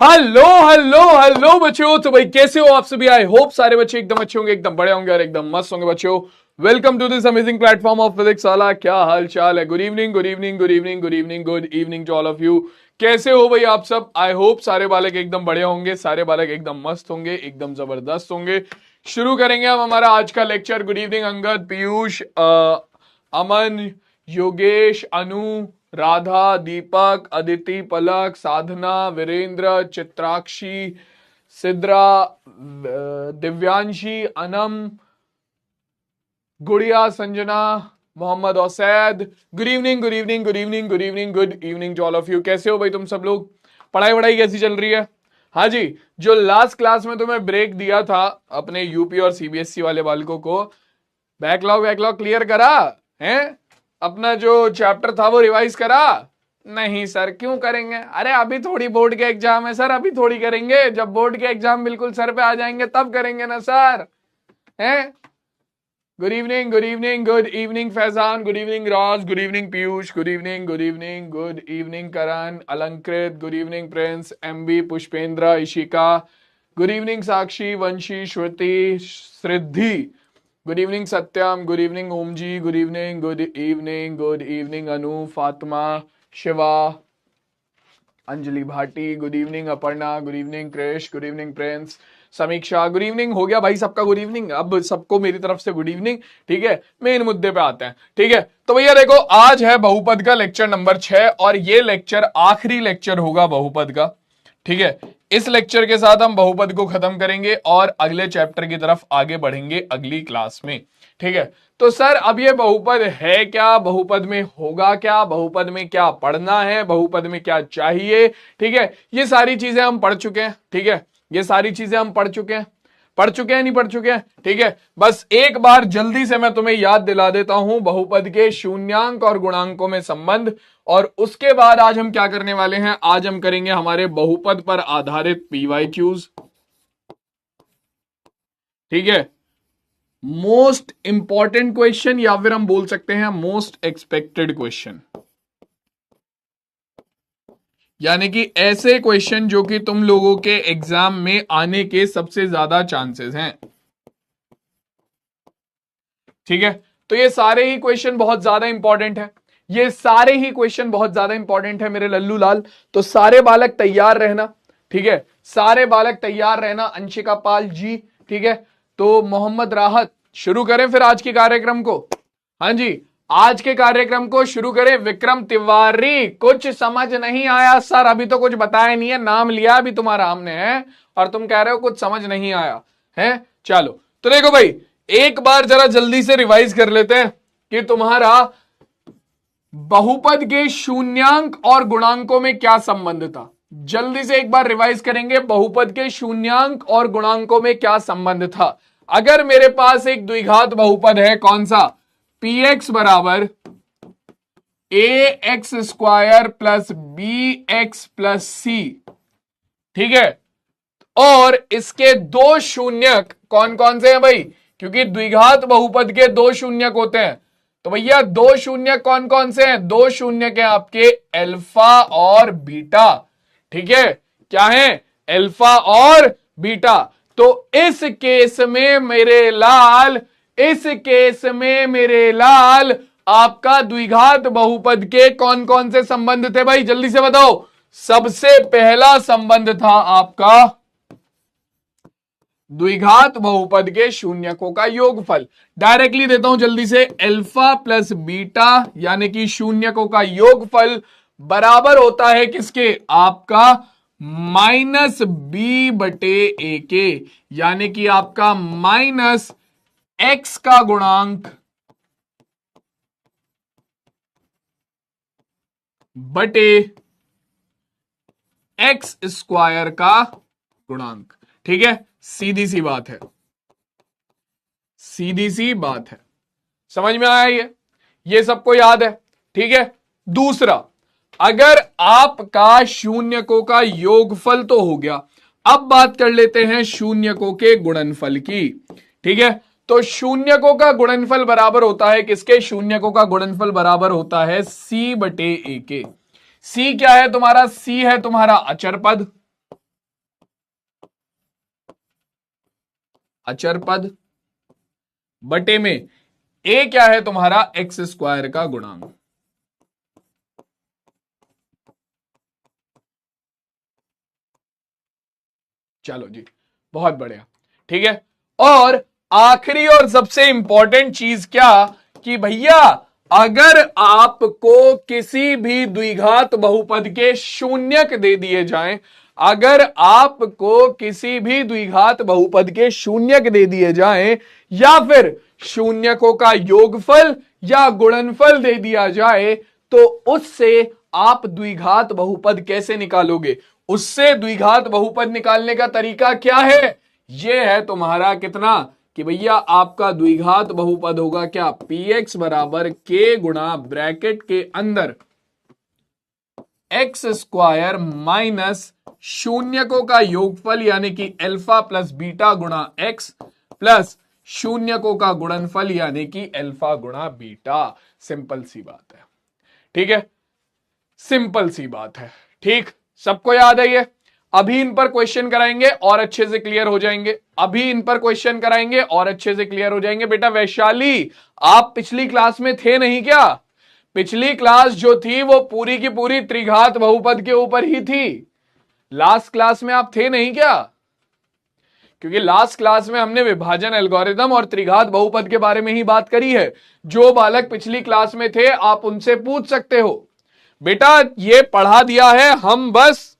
Hello hello hello बच्चों। तो भाई कैसे हो आप सभी? आई होप सारे बच्चे एकदम अच्छे होंगे, एकदम बड़े होंगे और एकदम मस्त होंगे बच्चों। Welcome to this amazing platform of physics वाला। क्या हाल चाल है? Good evening, good evening, good evening, good evening, good evening to all of you. कैसे हो भाई आप सब? आई होप सारे बालक एकदम बड़े होंगे, सारे बालक एकदम मस्त होंगे, एकदम जबरदस्त होंगे। शुरू करेंगे हम हमारा आज का lecture. Good evening Angad, Piyush, Aman, Yogesh, Anu, Radha, Deepak, Aditi, Palak, Sadhana, Virendra, Chitrakshi, Sidra, Divyanshi, Anam, Gudiya, Sanjana, Mohammad Ausaid. Good evening, good evening, good evening, good evening, good evening to all of you. कैसे हो भाई तुम सब लोग? पढ़ाई वढ़ाई कैसी चल रही है? हाँ जी, जो लास्ट क्लास में तुम्हें ब्रेक दिया था अपने यूपी और सीबीएसई वाले बालकों को, बैकलॉग वैकलॉग क्लियर करा है? अपना जो चैप्टर था वो रिवाइज करा? नहीं सर, क्यों करेंगे? अरे अभी थोड़ी बोर्ड के एग्जाम है सर, अभी थोड़ी करेंगे। जब बोर्ड के एग्जाम बिल्कुल सर पे आ जाएंगे तब करेंगे ना सर। हैं? Good evening, good evening, good evening Faizan, good evening Raj, good evening Piyush, good evening, good evening, good evening Karan, Alankrit, good evening Prince, MB, Pushpendra, Ishika, good evening Sakshi, Vanshi, Shruti, Shriddhi, good evening Satyam, good evening Om ji, good evening, good evening, good evening Anu, Fatima, Shiva, Anjali Bhati, good evening Aparna, good evening Krish, good evening Prince, Samiksha, good evening. हो गया भाई सबका good evening? अब सबको मेरी तरफ से good evening. ठीक है, मेन मुद्दे पे आते हैं। ठीक है, तो भैया देखो, आज है बहुपद का लेक्चर नंबर 6 और ये लेक्चर आखिरी लेक्चर होगा बहुपद का। ठीक है, इस लेक्चर के साथ हम बहुपद को खत्म करेंगे और अगले चैप्टर की तरफ आगे बढ़ेंगे अगली क्लास में। ठीक है, तो सर अब ये बहुपद है क्या? बहुपद में होगा क्या? बहुपद में क्या पढ़ना है? बहुपद में क्या चाहिए? ठीक है, ये सारी चीजें हम पढ़ चुके हैं। ठीक है, ये सारी चीजें हम पढ़ चुके हैं। पढ़ चुके हैं, नहीं पढ़ चुके हैं? ठीक है, बस एक बार जल्दी से मैं तुम्हें याद दिला देता हूं बहुपद के शून्यांक और गुणांकों में संबंध। और उसके बाद आज हम क्या करने वाले हैं? आज हम करेंगे हमारे बहुपद पर आधारित पीवाईक्यूज। ठीक है, मोस्ट इंपॉर्टेंट क्वेश्चन या फिर हम बोल सकते हैं मोस्ट एक्सपेक्टेड क्वेश्चन, यानी कि ऐसे क्वेश्चन जो कि तुम लोगों के एग्जाम में आने के सबसे ज्यादा चांसेस हैं। ठीक है, तो ये सारे ही क्वेश्चन बहुत ज्यादा इंपॉर्टेंट है। ये सारे ही क्वेश्चन बहुत ज्यादा इंपॉर्टेंट है मेरे लल्लू लाल। तो सारे बालक तैयार रहना। ठीक है, सारे बालक तैयार रहना। अंशिका पाल जी, ठीक है, तो मोहम्मद राहत, शुरू करें फिर आज के कार्यक्रम को। हाँ जी, आज के कार्यक्रम को शुरू करें। विक्रम तिवारी, कुछ समझ नहीं आया सर? अभी तो कुछ बताया नहीं है, नाम लिया अभी तुम्हारा हमने है और तुम कह रहे हो कुछ समझ नहीं आया है। चलो, तो देखो भाई, एक बार जरा जल्दी से रिवाइज कर लेते हैं कि तुम्हारा बहुपद के शून्यांक और गुणांकों में क्या संबंध था। जल्दी से एक बार रिवाइज करेंगे, बहुपद के शून्यांक और गुणांकों में क्या संबंध था। अगर मेरे पास एक द्विघात बहुपद है, कौन सा? पी एक्स बराबर A X square plus B X plus C. ठीक है, और इसके दो शून्यक कौन कौन से हैं भाई? क्योंकि द्विघात बहुपद के दो शून्यक होते हैं, तो भैया दो शून्यक कौन कौन से हैं? दो शून्यक हैं आपके अल्फा और बीटा। ठीक है, क्या है? अल्फा और बीटा। तो इस केस में मेरे लाल, इस केस में मेरे लाल, आपका द्विघात बहुपद के कौन कौन से संबंध थे भाई? जल्दी से बताओ। सबसे पहला संबंध था आपका द्विघात बहुपद के शून्यकों का योगफल। डायरेक्टली देता हूं जल्दी से, अल्फा प्लस बीटा यानी कि शून्यकों का योगफल बराबर होता है किसके? आपका माइनस बी बटे ए के, यानी कि आपका माइनस एक्स का गुणांक बटे एक्स स्क्वायर का गुणांक। ठीक है, सीधी सी बात है, सीधी सी बात है। समझ में आया? ये सबको याद है? ठीक है, दूसरा, अगर आपका शून्यकों का योगफल तो हो गया, अब बात कर लेते हैं शून्यकों के गुणनफल की। ठीक है, तो शून्यकों का गुणनफल बराबर होता है किसके? शून्यकों का गुणनफल बराबर होता है सी बटे ए के। सी क्या है तुम्हारा? सी है तुम्हारा अचर पद। अचर पद बटे में ए क्या है तुम्हारा एक्स स्क्वायर का गुणांक। चलो जी, बहुत बढ़िया, ठीक है। और आखिरी और सबसे इंपॉर्टेंट चीज क्या, कि भैया अगर आपको किसी भी द्विघात बहुपद के शून्यक दे दिए जाएं, अगर आपको किसी भी द्विघात बहुपद के शून्यक दे दिए जाएं, या फिर शून्यकों का योगफल या गुणनफल दे दिया जाए, तो उससे आप द्विघात बहुपद कैसे निकालोगे। उससे द्विघात बहुपद निकालने का तरीका क्या है, यह है तुम्हारा कितना, कि भैया आपका द्विघात बहुपद होगा क्या, px बराबर k गुणा ब्रैकेट के अंदर एक्स स्क्वायर माइनस शून्यकों का योगफल यानी कि अल्फा प्लस बीटा गुणा एक्स प्लस शून्यकों का गुणनफल यानी कि अल्फा गुणा बीटा। सिंपल सी बात है, ठीक है, सिंपल सी बात है, ठीक, सबको याद है ये। अभी इन पर क्वेश्चन कराएंगे और अच्छे से क्लियर हो जाएंगे, अभी इन पर क्वेश्चन कराएंगे और अच्छे से क्लियर हो जाएंगे। बेटा वैशाली, आप पिछली क्लास में थे नहीं क्या, पिछली क्लास जो थी वो पूरी की पूरी त्रिघात बहुपद के ऊपर ही थी, लास्ट क्लास में आप थे नहीं क्या, क्योंकि लास्ट क्लास में हमने विभाजन एल्गोरिथम और त्रिघात बहुपद के बारे में ही बात करी है। जो बालक पिछली क्लास में थे आप उनसे पूछ सकते हो। बेटा ये पढ़ा दिया है, हम बस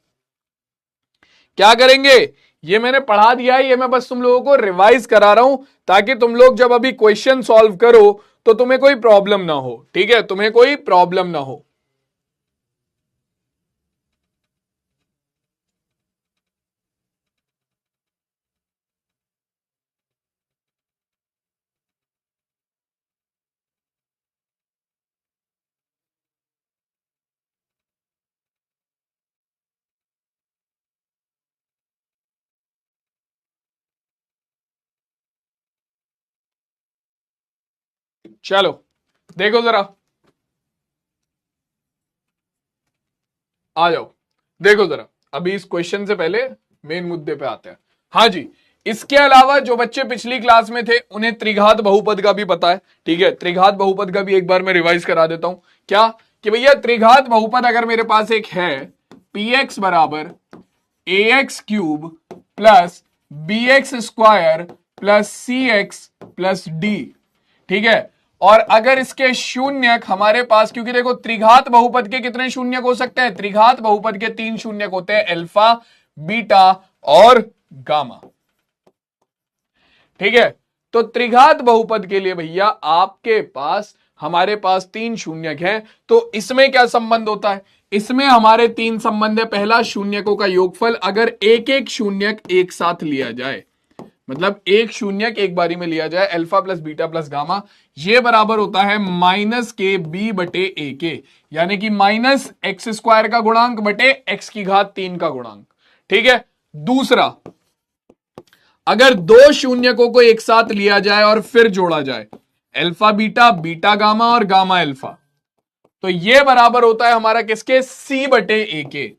क्या करेंगे, ये मैंने पढ़ा दिया है, ये मैं बस तुम लोगों को रिवाइज करा रहा हूं, ताकि तुम लोग जब अभी क्वेश्चन सॉल्व करो तो तुम्हें कोई प्रॉब्लम ना हो, ठीक है, तुम्हें कोई प्रॉब्लम ना हो। चलो देखो जरा, आ जाओ, देखो जरा, अभी इस क्वेश्चन से पहले मेन मुद्दे पे आते हैं। हाँ जी, इसके अलावा जो बच्चे पिछली क्लास में थे उन्हें त्रिघात बहुपद का भी पता है, ठीक है, त्रिघात बहुपद का भी एक बार मैं रिवाइज करा देता हूं। क्या, कि भैया त्रिघात बहुपद अगर मेरे पास एक है, px बराबर ax cube plus bx square plus cx plus d, ठीक है, और अगर इसके शून्यक हमारे पास, क्योंकि देखो त्रिघात बहुपद के कितने शून्यक हो सकते हैं, त्रिघात बहुपद के 3 शून्यक होते हैं, अल्फा बीटा और गामा, ठीक है। तो त्रिघात बहुपद के लिए भैया आपके पास, हमारे पास 3 शून्यक हैं, तो इसमें क्या संबंध होता है, इसमें हमारे 3 संबंध है। पहला, शून्यकों का योगफल, अगर एक एक शून्यक एक साथ लिया जाए, मतलब एक शून्यक एक बारी में लिया जाए, alpha plus beta plus gamma, ये बराबर होता है माइनस के बी बटे ए के, यानी कि माइनस एक्स स्क्वायर का गुणांक बटे एक्स की घात 3 का गुणांक, ठीक है। दूसरा, अगर दो शून्यकों को एक साथ लिया जाए और फिर जोड़ा जाए, अल्फा बीटा, बीटा गामा और गामा अल्फा, तो ये बराबर होता है हमारा किसके, सी बटे ए के,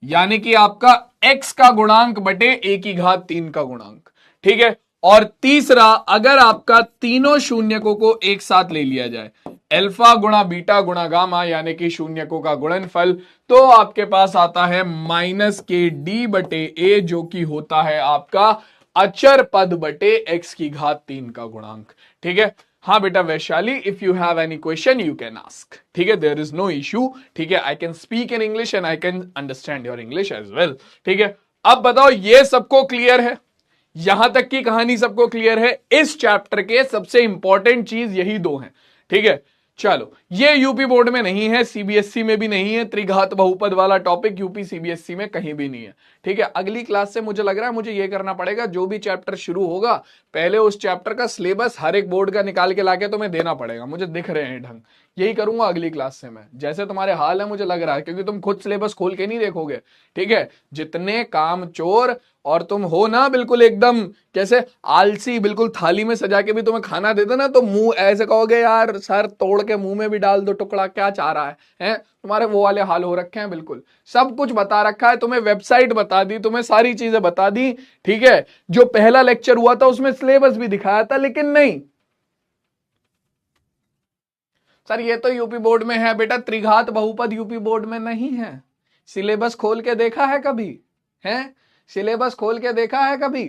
यानी कि आपका x का गुणांक बटे ए की घात 3 का गुणांक, ठीक है। और तीसरा, अगर आपका तीनों शून्यकों को एक साथ ले लिया जाए, अल्फा गुणा बीटा गुणा गामा, यानी कि शून्यकों का गुणनफल, तो आपके पास आता है माइनस के डी बटे ए, जो कि होता है आपका अचर पद बटे एक्स की घात 3 का गुणांक, ठीक है। हाँ बेटा Vaishali, if you have any question you can ask, ठीक है, देयर इज नो इश्यू, ठीक है, I can speak in English and I can understand your English as well, ठीक है। अब बताओ, ये सबको क्लियर है, यहां तक की कहानी सबको क्लियर है। इस चैप्टर के सबसे इंपॉर्टेंट चीज यही दो हैं, ठीक है। चलो, ये यूपी बोर्ड में नहीं है, सीबीएसई में भी नहीं है, त्रिघात बहुपद वाला टॉपिक यूपी सीबीएसई में कहीं भी नहीं है, ठीक है। अगली क्लास से मुझे लग रहा है मुझे ये करना पड़ेगा, जो भी चैप्टर शुरू होगा पहले उस चैप्टर का सिलेबस हर एक बोर्ड का निकाल के लाके तुम्हें देना पड़ेगा, मुझे दिख रहे हैं ढंग, यही करूंगा अगली क्लास से मैं, जैसे तुम्हारे हाल है मुझे लग रहा है, क्योंकि तुम खुद सिलेबस खोल के नहीं देखोगे, ठीक है। जितने काम चोर और तुम हो ना बिल्कुल एकदम कैसे आलसी, बिल्कुल थाली में सजा के भी तुम्हें खाना देते ना तो मुंह ऐसे कहोगे यार सर तोड़ के मुंह में भी डाल दो टुकड़ा, क्या चाह रहा है? तुम्हारे वो वाले हाल हो रखे हैं। बिल्कुल सब कुछ बता रखा है तुम्हें, वेबसाइट बता दी तुम्हें, सारी चीजें बता दी, ठीक है। जो पहला लेक्चर हुआ था उसमें सिलेबस भी दिखाया था, लेकिन नहीं सर ये तो यूपी बोर्ड में है बेटा, त्रिघात बहुपद यूपी बोर्ड में नहीं है। सिलेबस खोल के देखा है कभी? है सिलेबस खोल के देखा है कभी?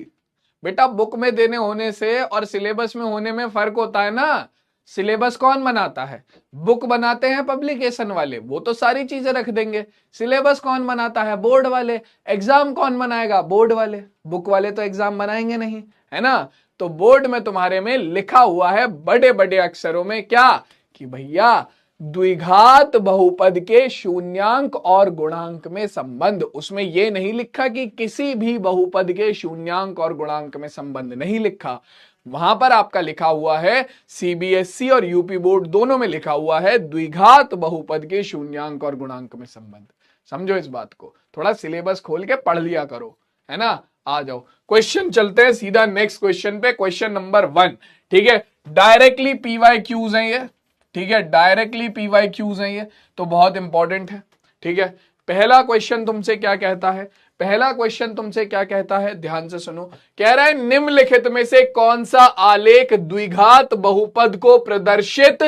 बेटा बुक में देने होने से और सिलेबस में होने में फर्क होता है ना। सिलेबस कौन बनाता है? बुक बनाते हैं पब्लिकेशन वाले, वो तो सारी चीजें रख देंगे। सिलेबस कौन बनाता है? बोर्ड वाले। एग्जाम कौन बनाएगा? बोर्ड वाले। बुक वाले तो एग्जाम बनाएंगे नहीं, है ना। तो बोर्ड में तुम्हारे में लिखा हुआ है बड़े बड़े अक्षरों में क्या, कि भैया द्विघात बहुपद के शून्यांक और गुणांक में संबंध। उसमें यह नहीं लिखा कि किसी भी बहुपद के शून्यांक और गुणांक में संबंध, नहीं लिखा। वहां पर आपका लिखा हुआ है, सीबीएसई और यूपी बोर्ड दोनों में लिखा हुआ है द्विघात बहुपद के शून्यांक और गुणांक में संबंध। समझो इस बात को, थोड़ा सिलेबस खोल के पढ़ लिया करो, है ना। आ जाओ क्वेश्चन चलते हैं सीधा नेक्स्ट क्वेश्चन पे, क्वेश्चन नंबर 1, ठीक है। डायरेक्टली पीवाईक्यूज हैं ये, ठीक है, डायरेक्टली पीवाईक्यूज हैं ये, तो बहुत इंपॉर्टेंट है, ठीक है। पहला क्वेश्चन तुमसे क्या कहता है? पहला क्वेश्चन तुमसे क्या कहता है, ध्यान से सुनो। कह रहा है निम्नलिखित में से कौन सा आलेख द्विघात बहुपद को प्रदर्शित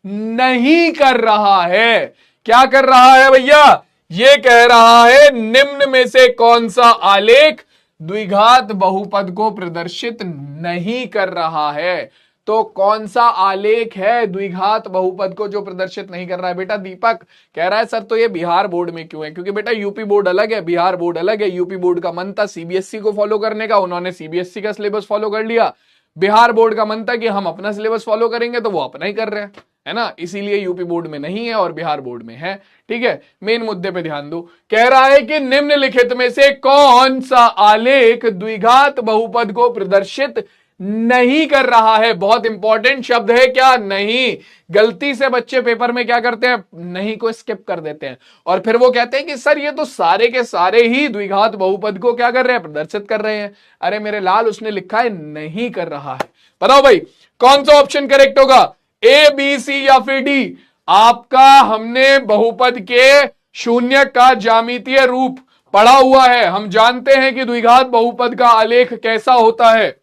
नहीं कर रहा है? क्या कर रहा है भैया? ये कह रहा है निम्न में से कौन सा आलेख द्विघात बहुपद को प्रदर्शित नहीं कर रहा है। तो कौन सा आलेख है द्विघात बहुपद को जो प्रदर्शित नहीं कर रहा है? बेटा दीपक कह रहा है सर तो ये बिहार बोर्ड में क्यों है? क्योंकि बेटा यूपी बोर्ड अलग है, बिहार बोर्ड अलग है। यूपी बोर्ड का मन था सीबीएसई को फॉलो करने का, उन्होंने सीबीएसई का सिलेबस फॉलो कर लिया। बिहार बोर्ड का मन था कि हम अपना सिलेबस फॉलो करेंगे, तो वो अपना ही कर रहे हैं, है ना। इसीलिए यूपी बोर्ड में नहीं है और बिहार बोर्ड में है, ठीक है। मेन मुद्दे पे ध्यान दो। कह रहा है कि निम्नलिखित में से कौन सा आलेख द्विघात बहुपद को प्रदर्शित नहीं कर रहा है? बहुत इंपॉर्टेंट शब्द है क्या? नहीं। गलती से बच्चे पेपर में क्या करते हैं, नहीं को स्किप कर देते हैं और फिर वो कहते हैं कि सर ये तो सारे के सारे ही द्विघात बहुपद को क्या कर रहे हैं, प्रदर्शित कर रहे हैं। अरे मेरे लाल, उसने लिखा है नहीं कर रहा है। बताओ भाई कौन सा ऑप्शन करेक्ट होगा, ए बी सी या फिर डी? आपका हमने बहुपद के शून्य का ज्यामितीय रूप पढ़ा हुआ है, हम जानते हैं कि द्विघात बहुपद का आलेख कैसा होता है।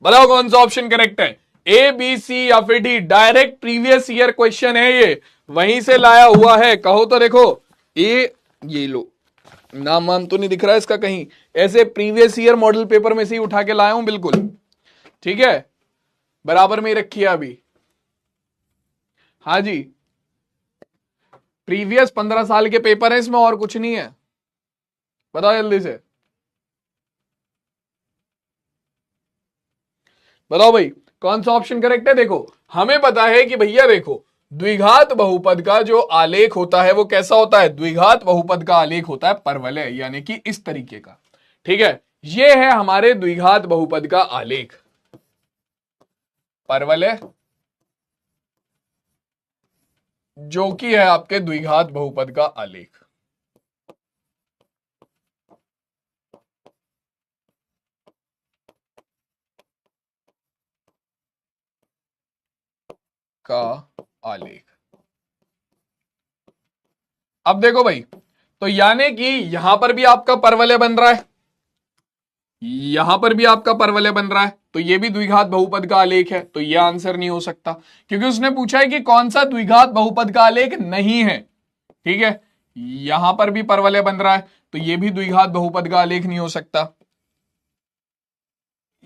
बताओ कौन सा ऑप्शन करेक्ट है, ए बी सी या फिर D? Direct previous year question है ये, वहीं से लाया हुआ है। कहो तो देखो, ये लो, नाम वाम तो नहीं दिख रहा है इसका कहीं, ऐसे प्रीवियस ईयर मॉडल पेपर में से ही उठा के लाया हूं, बिल्कुल ठीक है, बराबर में ही रखी है अभी। हाँ जी, प्रीवियस 15 साल के पेपर है इसमें, और कुछ नहीं है। बताओ जल्दी से, बताओ भाई कौन सा ऑप्शन करेक्ट है। देखो हमें पता है कि भैया देखो द्विघात बहुपद का जो आलेख होता है वो कैसा होता है, द्विघात बहुपद का आलेख होता है परवलय, यानी कि इस तरीके का, ठीक है। ये है हमारे द्विघात बहुपद का आलेख, परवलय, जो कि है आपके द्विघात बहुपद का आलेख। का आलेख। अब देखो भाई, तो यानी कि यहां पर भी आपका परवलय बन रहा है, यहां पर भी आपका परवलय बन रहा है, तो ये भी द्विघात बहुपद का आलेख है। तो ये आंसर नहीं हो सकता, क्योंकि उसने पूछा है कि कौन सा द्विघात बहुपद का आलेख नहीं है, ठीक है। यहां पर भी परवलय बन रहा है, तो ये भी द्विघात बहुपद का आलेख नहीं हो सकता।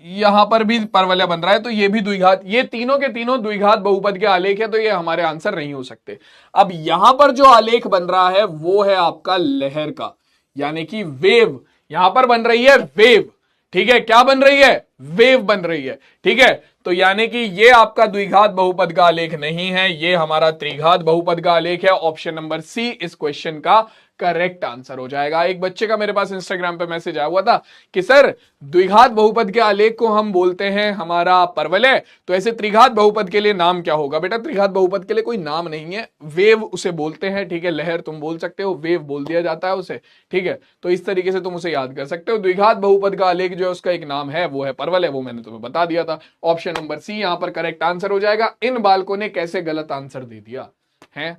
यहां पर भी परवलय बन रहा है, तो ये भी द्विघात, ये तीनों के तीनों द्विघात बहुपद के आलेख है, तो ये हमारे आंसर नहीं हो सकते। अब यहां पर जो आलेख बन रहा है वो है आपका लहर का, यानी कि वेव। यहां पर बन रही है वेव, ठीक है। क्या बन रही है, वेव बन रही है। ठीक है, तो यानी कि ये आपका द्विघात बहुपद का आलेख नहीं है, ये हमारा त्रिघात बहुपद का आलेख है। ऑप्शन नंबर सी इस क्वेश्चन का करेक्ट आंसर हो जाएगा। एक बच्चे का मेरे पास इंस्टाग्राम पे मैसेज आया हुआ था कि सर द्विघात बहुपद के आलेख को हम बोलते हैं हमारा परवलय, तो ऐसे त्रिघात बहुपद के लिए नाम क्या होगा? बेटा त्रिघात बहुपद के लिए कोई नाम नहीं है, वेव उसे बोलते हैं। ठीक है, लहर तुम बोल सकते हो, वेव बोल दिया जाता है उसे। ठीक है, तो इस तरीके से तुम उसे याद कर सकते हो। द्विघात बहुपद का आलेख जो है उसका एक नाम है, वो है परवलय, वो मैंने तुम्हें बता दिया था। ऑप्शन नंबर सी यहां पर करेक्ट आंसर हो जाएगा। इन बालकों ने कैसे गलत आंसर दे दिया है?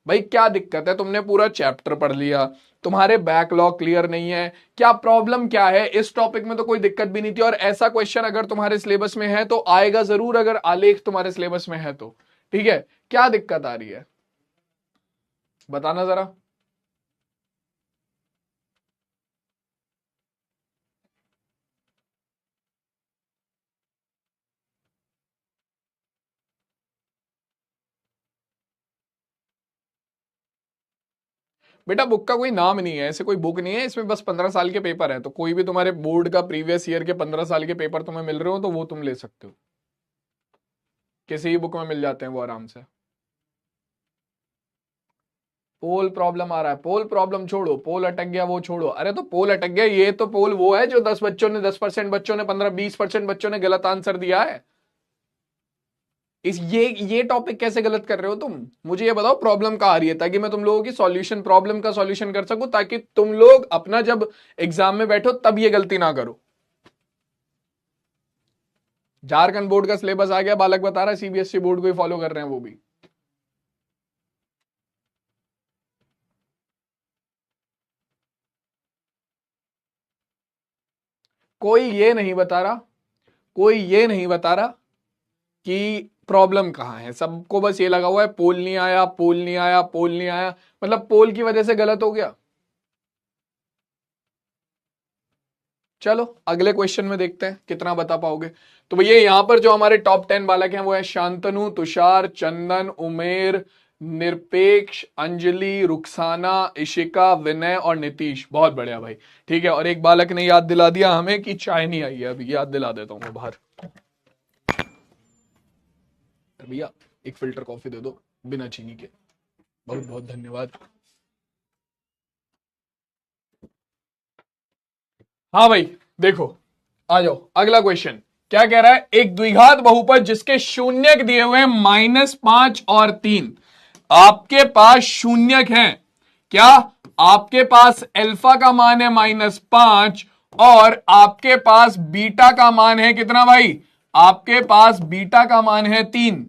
भाई क्या दिक्कत है? तुमने पूरा चैप्टर पढ़ लिया, तुम्हारे बैकलॉग क्लियर नहीं है, क्या प्रॉब्लम क्या है? इस टॉपिक में तो कोई दिक्कत भी नहीं थी, और ऐसा क्वेश्चन अगर तुम्हारे सिलेबस में है तो आएगा जरूर, अगर आलेख तुम्हारे सिलेबस में है तो। ठीक है, क्या दिक्कत आ रही है बताना जरा। बेटा बुक का कोई नाम नहीं है, ऐसे कोई बुक नहीं है, इसमें बस 15 साल के पेपर है, तो कोई भी तुम्हारे बोर्ड का प्रीवियस ईयर के 15 साल के पेपर तुम्हें मिल रहे हो तो वो तुम ले सकते हो, किसी भी बुक में मिल जाते हैं वो आराम से। पोल प्रॉब्लम आ रहा है, पोल प्रॉब्लम छोड़ो, पोल अटक गया वो छोड़ो। अरे तो पोल अटक गया, ये तो पोल वो है जो 10% बच्चों ने 15-20% बच्चों ने गलत आंसर दिया है। ये टॉपिक कैसे गलत कर रहे हो तुम? मुझे ये बताओ प्रॉब्लम कहाँ आ रही है, ताकि मैं तुम लोगों की सॉल्यूशन, प्रॉब्लम का सॉल्यूशन कर सकूं, ताकि तुम लोग अपना जब एग्जाम में बैठो तब ये गलती ना करो। झारखंड बोर्ड का सिलेबस आ गया, बालक बता रहा है सीबीएसई बोर्ड को ही फॉलो कर रहे हैं वो भी। कोई ये नहीं बता रहा, कोई ये नहीं बता रहा कि प्रॉब्लम कहां है, सबको बस ये लगा हुआ है पोल नहीं आया, पोल नहीं आया, पोल नहीं आया, मतलब पोल की वजह से गलत हो गया। चलो अगले क्वेश्चन में देखते हैं कितना बता पाओगे। तो भैया यहां पर जो हमारे टॉप 10 बालक हैं वो है शांतनु, तुषार, चंदन, उमेर, निरपेक्ष, अंजलि, रुखसाना, इशिका, विनय और नीतीश। बहुत बढ़िया भाई। ठीक है, और एक बालक ने याद दिला दिया हमें कि चाय नहीं आई है, अभी याद दिला देता हूं मैं बाहर। भैया एक फिल्टर कॉफी दे दो बिना चीनी के, बहुत बहुत धन्यवाद। हाँ भाई देखो, आ जाओ अगला क्वेश्चन। क्या कह रहा है? एक द्विघात बहुपद जिसके शून्यक दिए हुए हैं -5 और 3, आपके पास शून्यक हैं क्या? आपके पास अल्फा का मान है -5 और आपके पास बीटा का मान है कितना भाई? आपके पास बीटा का मान है 3।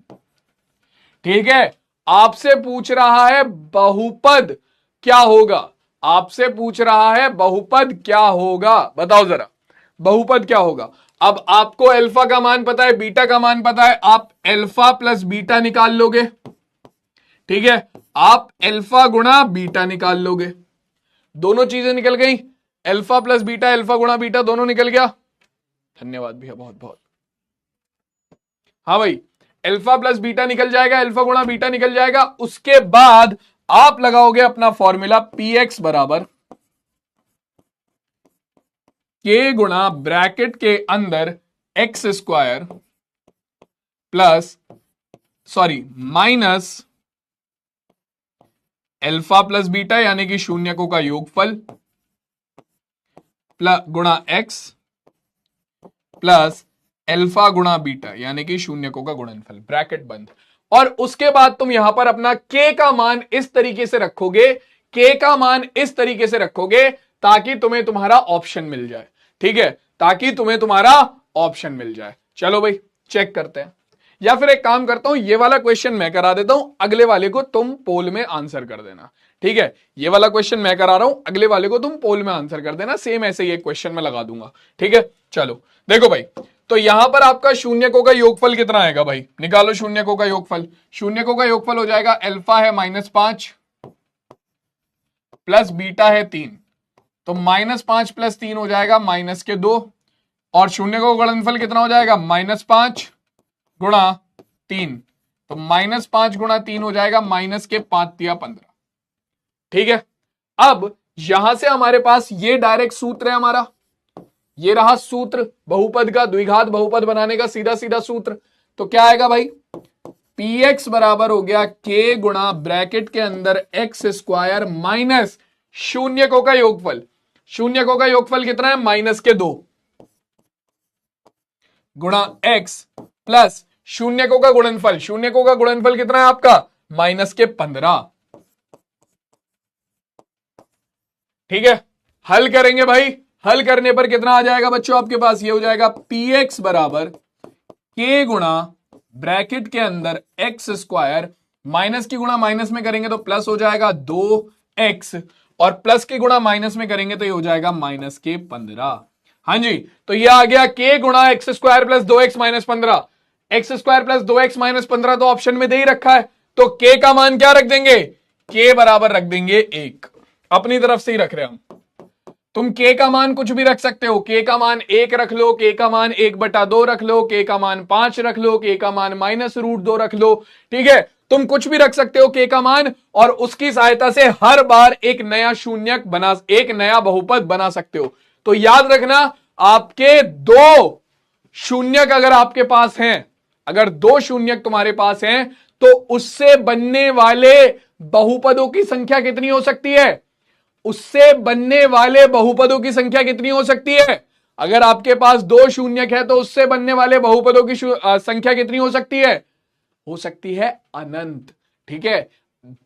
ठीक है, आपसे पूछ रहा है बहुपद क्या होगा, आपसे पूछ रहा है बहुपद क्या होगा, बताओ जरा बहुपद क्या होगा। अब आपको अल्फा का मान पता है, बीटा का मान पता है, आप अल्फा प्लस बीटा निकाल लोगे। ठीक है, आप अल्फा गुणा बीटा निकाल लोगे, दोनों चीजें निकल गई, अल्फा प्लस बीटा, अल्फा गुणा बीटा दोनों निकल गया। धन्यवाद भैया बहुत बहुत। हाँ भाई, अल्फा प्लस बीटा निकल जाएगा, अल्फा गुणा बीटा निकल जाएगा। उसके बाद आप लगाओगे अपना फॉर्मूला पी एक्स बराबर के गुणा ब्रैकेट के अंदर x square plus minus alpha plus beta यानी कि शून्यकों का योगफल प्लस गुणा एक्स प्लस अल्फा गुणा बीटा यानी कि शून्यकों का गुणनफल, ब्रैकेट बंद। और उसके बाद तुम यहां पर अपना के का मान इस तरीके से रखोगे, के का मान इस तरीके से रखोगे ताकि तुम्हें तुम्हारा ऑप्शन मिल जाए। ठीक है, ताकि तुम्हें तुम्हारा ऑप्शन मिल जाए। चलो भाई चेक करते हैं, या फिर एक काम करता हूं, ये वाला क्वेश्चन मैं करा देता हूं, अगले वाले को तुम पोल में आंसर कर देना। ठीक है, ये वाला क्वेश्चन मैं करा रहा हूं, अगले वाले को तुम पोल में आंसर कर देना, सेम ऐसे ही एक क्वेश्चन में लगा दूंगा। ठीक है, चलो देखो भाई, तो यहां पर आपका शून्यकों का योगफल कितना आएगा भाई? निकालो शून्यकों का योगफल। शून्यकों का योगफल हो जाएगा, अल्फा है -5 प्लस बीटा है 3, तो -5 प्लस 3 हो जाएगा -2, और शून्यकों का गुणनफल कितना हो जाएगा? -5 गुणा 3, तो -5 गुणा 3 हो जाएगा -5×3 = 15। ठीक है, अब यहां से हमारे पास ये डायरेक्ट सूत्र है हमारा, ये रहा सूत्र बहुपद का, द्विघात बहुपद बनाने का सीधा सीधा सूत्र। तो क्या आएगा भाई, px बराबर हो गया k गुणा ब्रैकेट के अंदर एक्स स्क्वायर माइनस शून्यकों का योगफल। शून्यकों का योगफल कितना है, -2 गुणा x प्लस शून्यकों का गुणनफल। शून्यकों का गुणनफल कितना है आपका, -15। ठीक है, हल करेंगे भाई। हल करने पर कितना आ जाएगा बच्चों आपके पास, ये हो जाएगा px बराबर k गुणा ब्रैकेट के अंदर एक्स स्क्वायर, माइनस की गुणा माइनस में करेंगे तो प्लस हो जाएगा 2x, और प्लस की गुणा माइनस में करेंगे तो ये हो जाएगा -15। हाँ जी, तो ये आ गया k गुणा x square plus 2x minus 15। X square plus 2x minus 15 तो ऑप्शन में दे ही रखा है, तो k का मान क्या रख देंगे, k बराबर रख देंगे 1। अपनी तरफ से ही रख रहे हैं हम। तुम k का मान कुछ भी रख सकते हो, k का मान 1 रख लो, k का मान 1/2 रख लो, k का मान 5 रख लो, k का मान -√2 रख लो। ठीक है, तुम कुछ भी रख सकते हो k का मान, और उसकी सहायता से हर बार एक नया शून्यक बना, एक नया बहुपद बना सकते हो। तो याद रखना, आपके 2 शून्यक अगर आपके पास हैं, अगर 2 शून्यक तुम्हारे पास हैं, तो उससे बनने वाले बहुपदों की संख्या कितनी हो सकती है, उससे बनने वाले बहुपदों की संख्या कितनी हो सकती है। अगर आपके पास 2 शून्यक है तो उससे बनने वाले बहुपदों की संख्या कितनी हो सकती है, हो सकती है अनंत। ठीक है,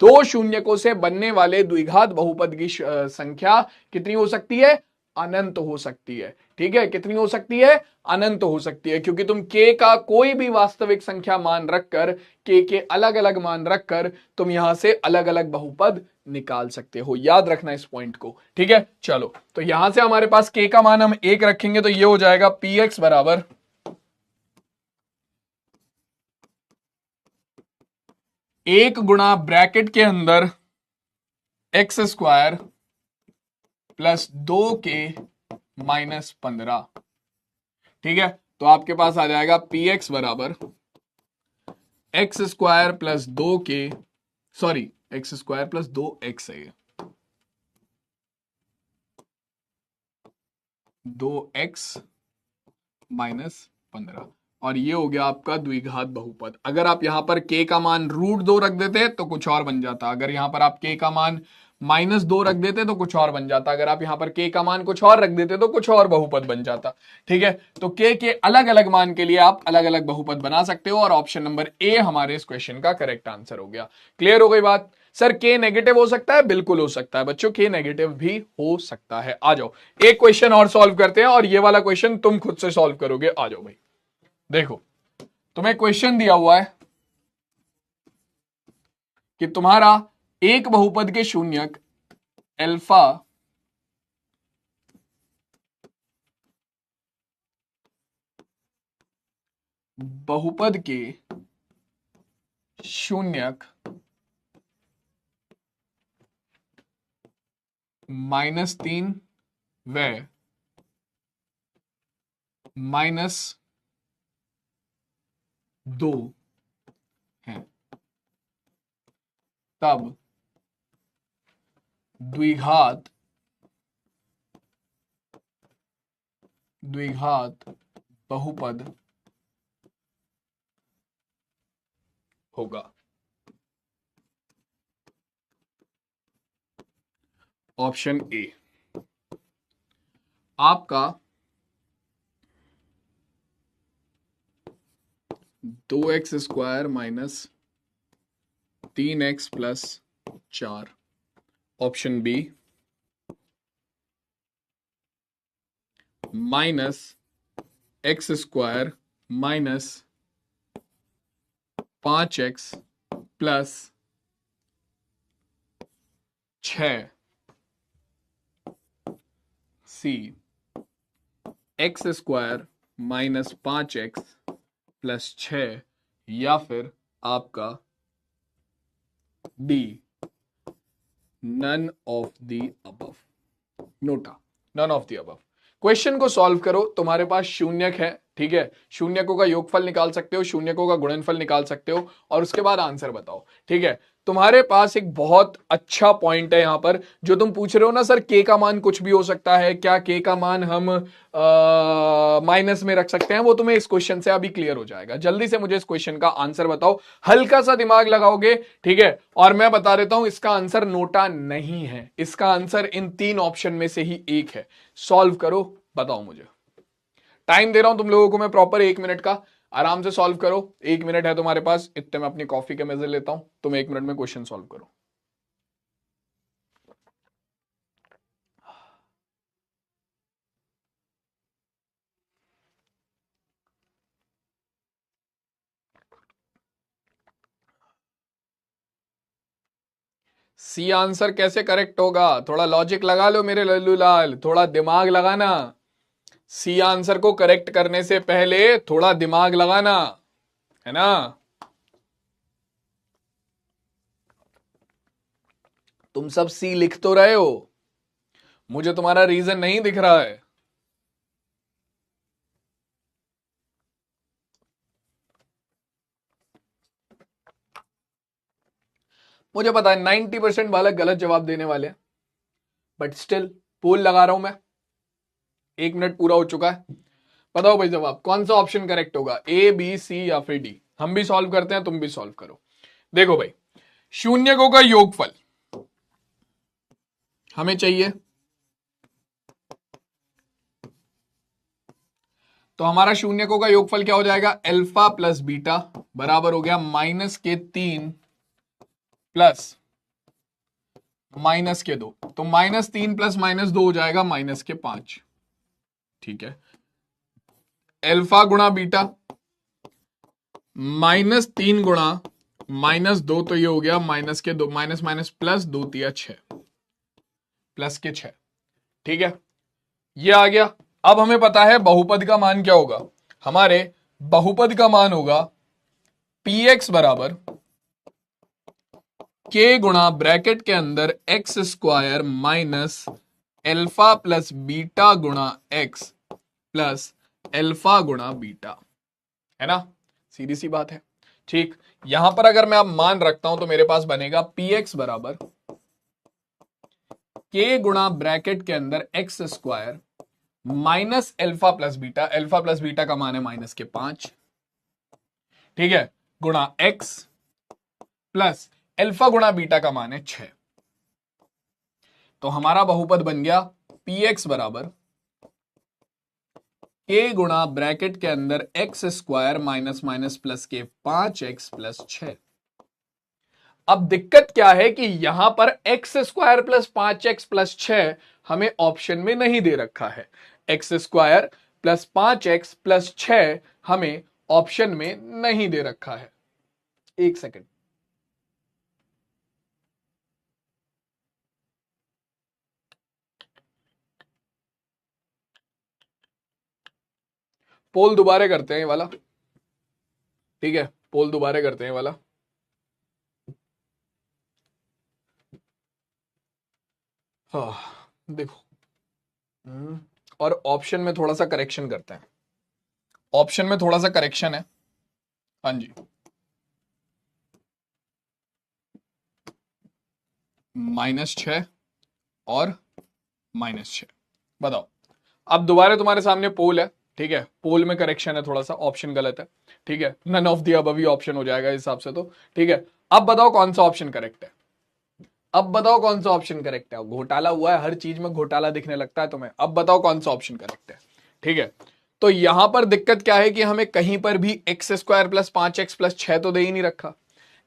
2 शून्यकों से बनने वाले द्विघात बहुपद की संख्या कितनी हो सकती है, अनंत हो सकती है। ठीक है, कितनी हो सकती है, अनंत हो सकती है, क्योंकि तुम k का कोई भी वास्तविक संख्या मान रखकर, k के अलग अलग मान रखकर तुम यहां से अलग अलग बहुपद निकाल सकते हो। याद रखना इस पॉइंट को। ठीक है, चलो, तो यहां से हमारे पास k का मान हम 1 रखेंगे, तो ये हो जाएगा px बराबर 1 गुणा ब्रैकेट के अंदर x square plus 2k minus 15। ठीक है, तो आपके पास आ जाएगा px बराबर x square plus 2k, sorry x square plus 2x है, 2x माइनस 15, और ये हो गया आपका द्विघात बहुपद। अगर आप यहां पर k का मान √2 रख देते तो कुछ और बन जाता, अगर यहां पर आप k का मान -2 रख देते तो कुछ और बन जाता, अगर आप यहां पर k का मान कुछ और रख देते तो कुछ और बहुपद बन जाता। ठीक है, तो k के अलग अलग मान के लिए आप अलग अलग बहुपद बना सकते हो, और ऑप्शन नंबर ए हमारे इस क्वेश्चन का करेक्ट आंसर हो गया। क्लियर हो गई बात। सर k नेगेटिव हो सकता है, बिल्कुल हो सकता है बच्चों, k नेगेटिव भी हो सकता है। आ जाओ, एक क्वेश्चन और सॉल्व करते हैं, और ये वाला क्वेश्चन तुम खुद से सॉल्व करोगे। आ जाओ भाई, देखो तुम्हें क्वेश्चन दिया हुआ है कि तुम्हारा एक बहुपद के शून्यक अल्फा बहुपद के शून्यक -3 व -2 है, तब द्विघात बहुपद होगा। ऑप्शन ए आपका 2x square minus 3x plus 4। Option B -x square minus 5x plus 6। C x square minus 5x plus 6, या फिर आपका D none of the above. NOTA, none of the above. Question को solve करो, तुम्हारे पास शून्यक है। ठीक है, शून्यकों का योगफल निकाल सकते हो, शून्यकों का गुणनफल निकाल सकते हो, और उसके बाद आंसर बताओ। ठीक है, तुम्हारे पास एक बहुत अच्छा पॉइंट है यहां पर, जो तुम पूछ रहे हो ना सर के का मान कुछ भी हो सकता है क्या, के का मान हम माइनस में रख सकते हैं, वो तुम्हें इस क्वेश्चन से अभी क्लियर हो जाएगा। जल्दी से मुझे इस क्वेश्चन का आंसर बताओ, हल्का सा दिमाग लगाओगे, ठीक है। और मैं बता देता हूं इसका आंसर नोटा नहीं है, इसका आंसर इन 3 ऑप्शन में से ही एक है। सॉल्व करो, बताओ मुझे। टाइम दे रहा हूं तुम लोगों को मैं प्रॉपर 1 मिनट का, आराम से सॉल्व करो। 1 मिनट है तुम्हारे पास, इतने में अपनी कॉफी के मजे लेता हूं, तुम 1 मिनट में क्वेश्चन सॉल्व करो। सी आंसर कैसे करेक्ट होगा, थोड़ा लॉजिक लगा लो मेरे लल्लू लाल, थोड़ा दिमाग लगाना। सी आंसर को करेक्ट करने से पहले थोड़ा दिमाग लगाना, है ना। तुम सब सी लिख तो रहे हो, मुझे तुम्हारा रीजन नहीं दिख रहा है। मुझे पता है 90% बालक गलत जवाब देने वाले हैं, बट स्टिल पोल लगा रहा हूं मैं। 1 मिनट पूरा हो चुका है, बताओ भाई जवाब कौन सा ऑप्शन करेक्ट होगा, ए बी सी या फिर डी। हम भी सॉल्व करते हैं, तुम भी सॉल्व करो। देखो भाई, शून्यकों का योगफल हमें चाहिए, तो हमारा शून्यकों का योगफल क्या हो जाएगा, अल्फा प्लस बीटा बराबर हो गया -3 प्लस -2। तो -3 प्लस -2 हो जाएगा -5। ठीक है, अल्फा गुणा बीटा -3 गुणा -2, तो ये हो गया -2, माइनस माइनस प्लस 2 तिया 6, प्लस के 6। ठीक है, ये आ गया। अब हमें पता है बहुपद का मान क्या होगा, हमारे बहुपद का मान होगा px बराबर k गुणा ब्रैकेट के अंदर x square minus alpha plus beta गुणा एक्स प्लस एल्फा गुणा बीटा, है ना, सीधी सी बात है। ठीक, यहां पर अगर मैं अब मान रखता हूं तो मेरे पास बनेगा px बराबर k गुणा ब्रैकेट के अंदर x square minus alpha plus beta, alpha plus beta का मान है -5, ठीक है, गुणा एक्स प्लस एल्फा गुणा बीटा का मान है 6। तो हमारा बहुपद बन गया px बराबर k गुणा ब्रैकेट के अंदर x square minus minus plus के 5x प्लस 6। अब दिक्कत क्या है कि यहां पर x square plus 5x plus 6 हमें ऑप्शन में नहीं दे रखा है। X square plus 5x plus 6 हमें ऑप्शन में नहीं दे रखा है। एक सेकंड, पोल दोबारा करते हैं ये वाला, ठीक है, पोल दोबारा करते हैं ये वाला। हाँ देखो, और ऑप्शन में थोड़ा सा करेक्शन करते हैं, ऑप्शन में थोड़ा सा करेक्शन है। हाँ जी, -6 और -6, बताओ। अब दोबारा तुम्हारे सामने पोल है, ठीक है, पोल में करेक्शन है थोड़ा सा, ऑप्शन गलत है, ठीक है, none of the above option हो जाएगा इस हिसाब से तो, ठीक है। अब बताओ कौन सा ऑप्शन करेक्ट है, अब बताओ कौन सा ऑप्शन करेक्ट है। घोटाला हुआ है, हर चीज में घोटाला दिखने लगता है तुम्हें। अब बताओ कौन सा ऑप्शन करेक्ट है, ठीक है। तो यहां पर दिक्कत क्या है कि हमें कहीं पर भी x square plus 5x plus 6 तो दे ही नहीं रखा,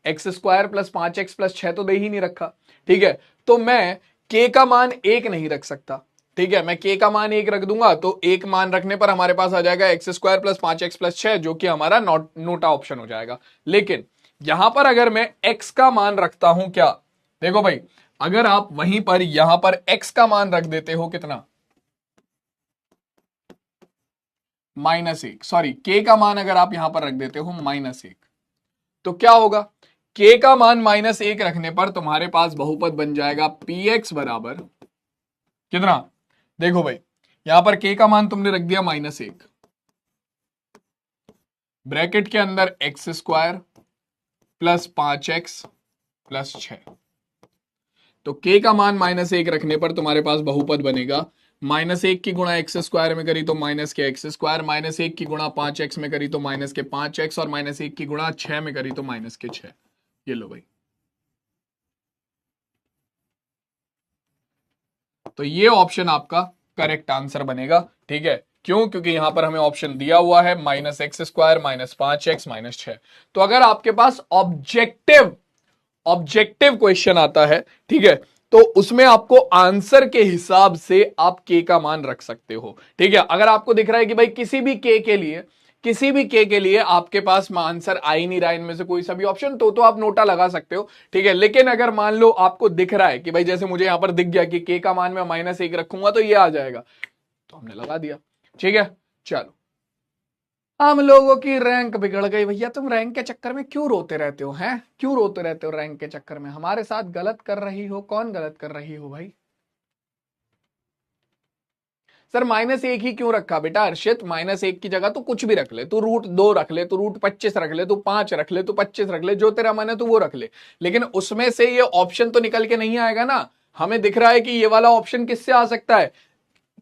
x square plus 5x plus 6 तो दे ही नहीं रखा, ठीक है। तो मैं k का मान 1 नहीं रख सकता, ठीक है, मैं k का मान 1 रख दूंगा तो 1 मान रखने पर हमारे पास आ जाएगा x square plus 5x plus 6, जो कि हमारा नोटा ऑप्शन हो जाएगा। लेकिन यहां पर अगर मैं x का मान रखता हूं क्या, देखो भाई, अगर आप वहीं पर यहां पर x का मान रख देते हो कितना, -1, सॉरी k का मान अगर आप यहां पर रख देते हो -1, तो क्या होगा, k का मान -1 रखने पर तुम्हारे पास बहुपद बन जाएगा px बराबर कितना, देखो भाई, यहां पर k का मान तुमने रख दिया -1, ब्रैकेट के अंदर x square plus 5x plus 6। तो k का मान -1 रखने पर तुम्हारे पास बहुपद बनेगा -1 की गुणा एक्स स्क्वायर में करी तो माइनस के एक्स स्क्वायर, -1 की गुणा 5x में करी तो माइनस के 5x, और -1 की गुणा 6 में करी तो माइनस के 6। ये लो भाई, तो ये ऑप्शन आपका करेक्ट आंसर बनेगा। ठीक है, क्यों? क्योंकि यहां पर हमें ऑप्शन दिया हुआ है -x² -5x -6। तो अगर आपके पास ऑब्जेक्टिव क्वेश्चन आता है, ठीक है, तो उसमें आपको आंसर के हिसाब से आप के का मान रख सकते हो। ठीक है, अगर आपको दिख रहा है कि भाई किसी भी के के लिए आपके पास आंसर आ ही नहीं रहा इनमें से कोई सा भी ऑप्शन, तो आप नोटा लगा सकते हो। ठीक है, लेकिन अगर मान लो आपको दिख रहा है कि भाई जैसे मुझे यहां पर दिख गया कि के का मान मैं -1 रखूंगा तो ये आ जाएगा, तो हमने लगा दिया। ठीक है, चलो, हम लोगों की रैंक बिगड़ गई। भैया तुम रैंक के चक्कर में क्यों रोते रहते हो? हैं, क्यों रोते रहते हो रैंक के चक्कर में? हमारे साथ गलत कर रही हो? कौन गलत कर रही हो भाई? सर -1 ही क्यों रखा बेटा? अर्षित, -1 की जगह तो कुछ भी रख ले, तू √2 रख ले, तू √25 रख ले, तू 5 रख ले, तू 25 रख ले, जो तेरा मन है तू वो रख ले, लेकिन उसमें से ये ऑप्शन तो निकल के नहीं आएगा ना। हमें दिख रहा है कि ये वाला ऑप्शन किससे आ सकता है?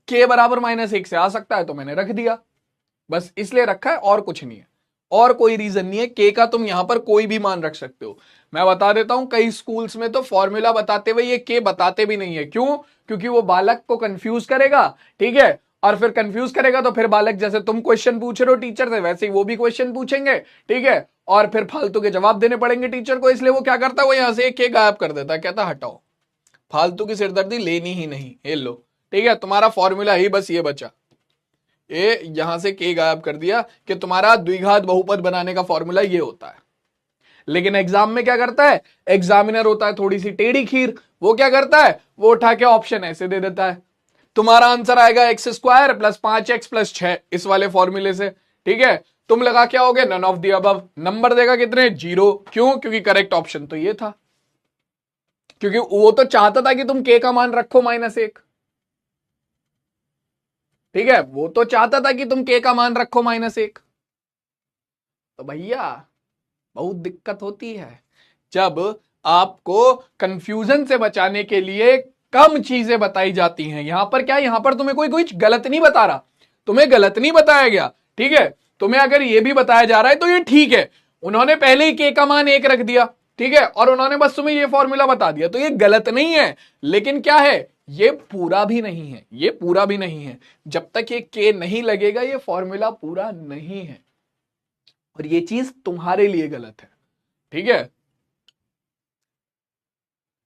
के बराबर -1 से आ सकता है, तो मैंने रख दिया, बस इसलिए रखा है, और कुछ नहीं है, और कोई रीजन नहीं है। के का तुम यहां पर कोई भी मान रख सकते हो। मैं बता देता हूं, कई स्कूल्स में तो फॉर्मूला बताते हुए ये के बताते भी नहीं है। क्यों? क्योंकि वो बालक को कंफ्यूज करेगा। ठीक है, और फिर कंफ्यूज करेगा तो फिर बालक, जैसे तुम क्वेश्चन पूछ रहे हो टीचर से, वैसे ही वो भी क्वेश्चन पूछेंगे। ठीक है, और फिर फालतू के जवाब देने पड़ेंगे टीचर को, इसलिए वो क्या करता है, वो यहां से के गायब कर देता है, कहता हटाओ, फालतू की सिरदर्दी लेनी ही नहीं, ये लो। ठीक है, तुम्हारा फॉर्मूला ही बस ये बचा, ये यहां से के गायब कर दिया कि तुम्हारा द्विघात बहुपद बनाने का फॉर्मूला ये होता है। लेकिन एग्जाम में क्या करता है, एग्जामिनर होता है थोड़ी सी टेढ़ी खीर, वो क्या करता है, वो उठा के ऑप्शन ऐसे दे देता है, तुम्हारा आंसर आएगा x² + 5x + 6 इस वाले फॉर्मूले से। ठीक है, तुम लगा क्या होगे, none of the above, number देगा कितने, 0। क्यों? क्योंकि करेक्ट ऑप्शन तो ये था, क्योंकि वो तो चाहता था कि तुम के का मान रखो -1। ठीक है, वो तो चाहता था कि तुम के का मान रखो -1। तो भैया बहुत दिक्कत होती है जब आपको कंफ्यूजन से बचाने के लिए कम चीजें बताई जाती हैं। यहां पर क्या, यहां पर तुम्हें कोई गलत नहीं बता रहा, तुम्हें गलत नहीं बताया गया। ठीक है, तुम्हें अगर यह भी बताया जा रहा है तो ये ठीक है, उन्होंने पहले ही के का मान 1 रख दिया, ठीक है, और उन्होंने बस तुम्हें ये फॉर्मूला बता दिया, तो ये गलत नहीं है। लेकिन क्या है, ये पूरा भी नहीं है, ये पूरा भी नहीं है। जब तक ये के नहीं लगेगा ये फॉर्मूला पूरा नहीं है, और ये चीज तुम्हारे लिए गलत है। ठीक है,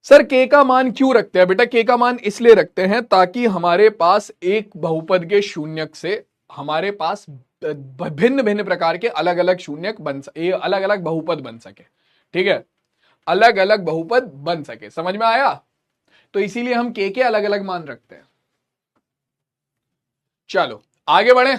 सर के का मान क्यों रखते हैं बेटा? के का मान इसलिए रखते हैं ताकि हमारे पास एक बहुपद के शून्यक से हमारे पास भिन्न भिन्न प्रकार के अलग अलग शून्यक अलग अलग बहुपद बन सके। ठीक है, अलग अलग बहुपद बन सके, समझ में आया? तो इसीलिए हम के अलग अलग मान रखते हैं। चलो आगे बढ़े।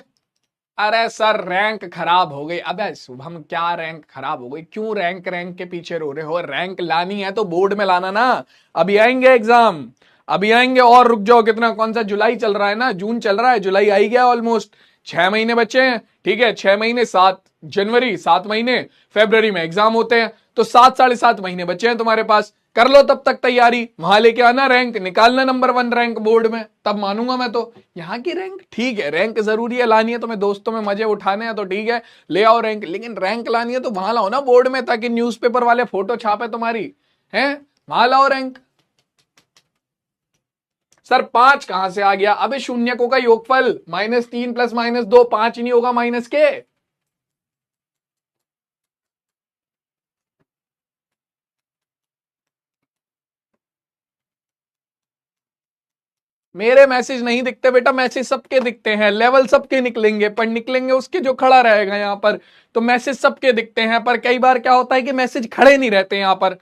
अरे सर रैंक खराब हो गई। अबे शुभम, क्या रैंक खराब हो गई? क्यों रैंक के पीछे रो रहे हो? रैंक लानी है तो बोर्ड में लाना ना। अभी आएंगे एग्जाम, अभी आएंगे, और रुक जाओ। कितना, कौन सा जुलाई चल रहा है ना, जून चल रहा है, जुलाई आई गया ऑलमोस्ट, 6 महीने बचे हैं। ठीक है, 6 महीने, 7 जनवरी, 7 महीने, फरवरी में एग्जाम होते हैं, तो 7 साढ़े 7 महीने बचे हैं तुम्हारे पास। कर लो तब तक तैयारी, वहां लेके आना रैंक, निकालना नंबर 1 रैंक बोर्ड में, तब मानूंगा मैं तो। यहाँ की रैंक ठीक है, रैंक जरूरी है, लानी है, तुम्हें दोस्तों में मजे उठाने हैं तो ठीक है, ले आओ रैंक, लेकिन रैंक लानी है तो वहां लाओ ना बोर्ड में, ताकि न्यूज़पेपर वाले फोटो छापे तुम्हारी, हैं, वहां लाओ रैंक। सर 5 कहां से आ गया? अबे शून्यकों का योगफल -3 + -2, 5 नहीं होगा माइनस के। मेरे मैसेज नहीं दिखते बेटा, मैसेज सबके दिखते हैं, लेवल सबके निकलेंगे, पर निकलेंगे उसके जो खड़ा रहेगा यहां पर। तो मैसेज सबके दिखते हैं, पर कई बार क्या होता है कि मैसेज खड़े नहीं रहते यहां पर,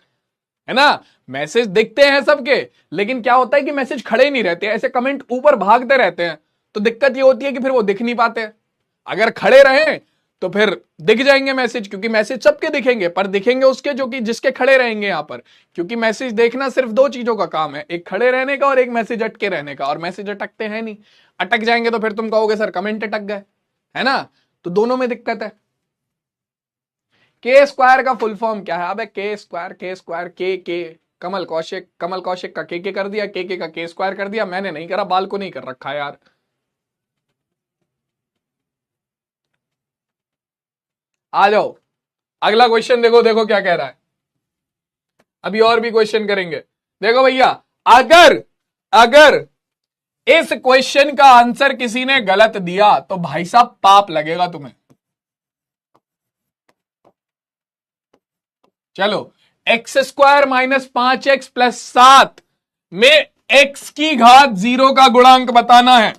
है ना। मैसेज दिखते हैं सबके, लेकिन क्या होता है कि मैसेज खड़े नहीं रहते, ऐसे कमेंट ऊपर भागते रहते हैं। तो दिक्कत ये होती है कि फिर वो दिख नहीं पाते। अगर खड़े रहे तो फिर दिख जाएंगे मैसेज, क्योंकि मैसेज सबके दिखेंगे, पर दिखेंगे उसके जो कि जिसके खड़े रहेंगे यहां पर। क्योंकि मैसेज देखना सिर्फ 2 चीजों का काम है, एक खड़े रहने का और एक मैसेज अटके रहने का, और मैसेज अटकते हैं नहीं। अटक जाएंगे तो फिर तुम कहोगे सर कमेंट अटक गए, है ना। तो दोनों में दिक्कत है। के स्क्वायर का फुल फॉर्म क्या है? अबे के स्क्वायर, के कमल कौशिक का के कर दिया, के का के स्क्वायर कर दिया। मैंने नहीं करा, बाल को नहीं कर रखा यार। आ जाओ, अगला क्वेश्चन देखो, देखो क्या कह रहा है। अभी और भी क्वेश्चन करेंगे। देखो भैया, अगर अगर इस क्वेश्चन का आंसर किसी ने गलत दिया तो भाई साहब पाप लगेगा तुम्हें। चलो, x square minus 5x plus 7 में एक्स की घात 0 का गुणांक बताना है।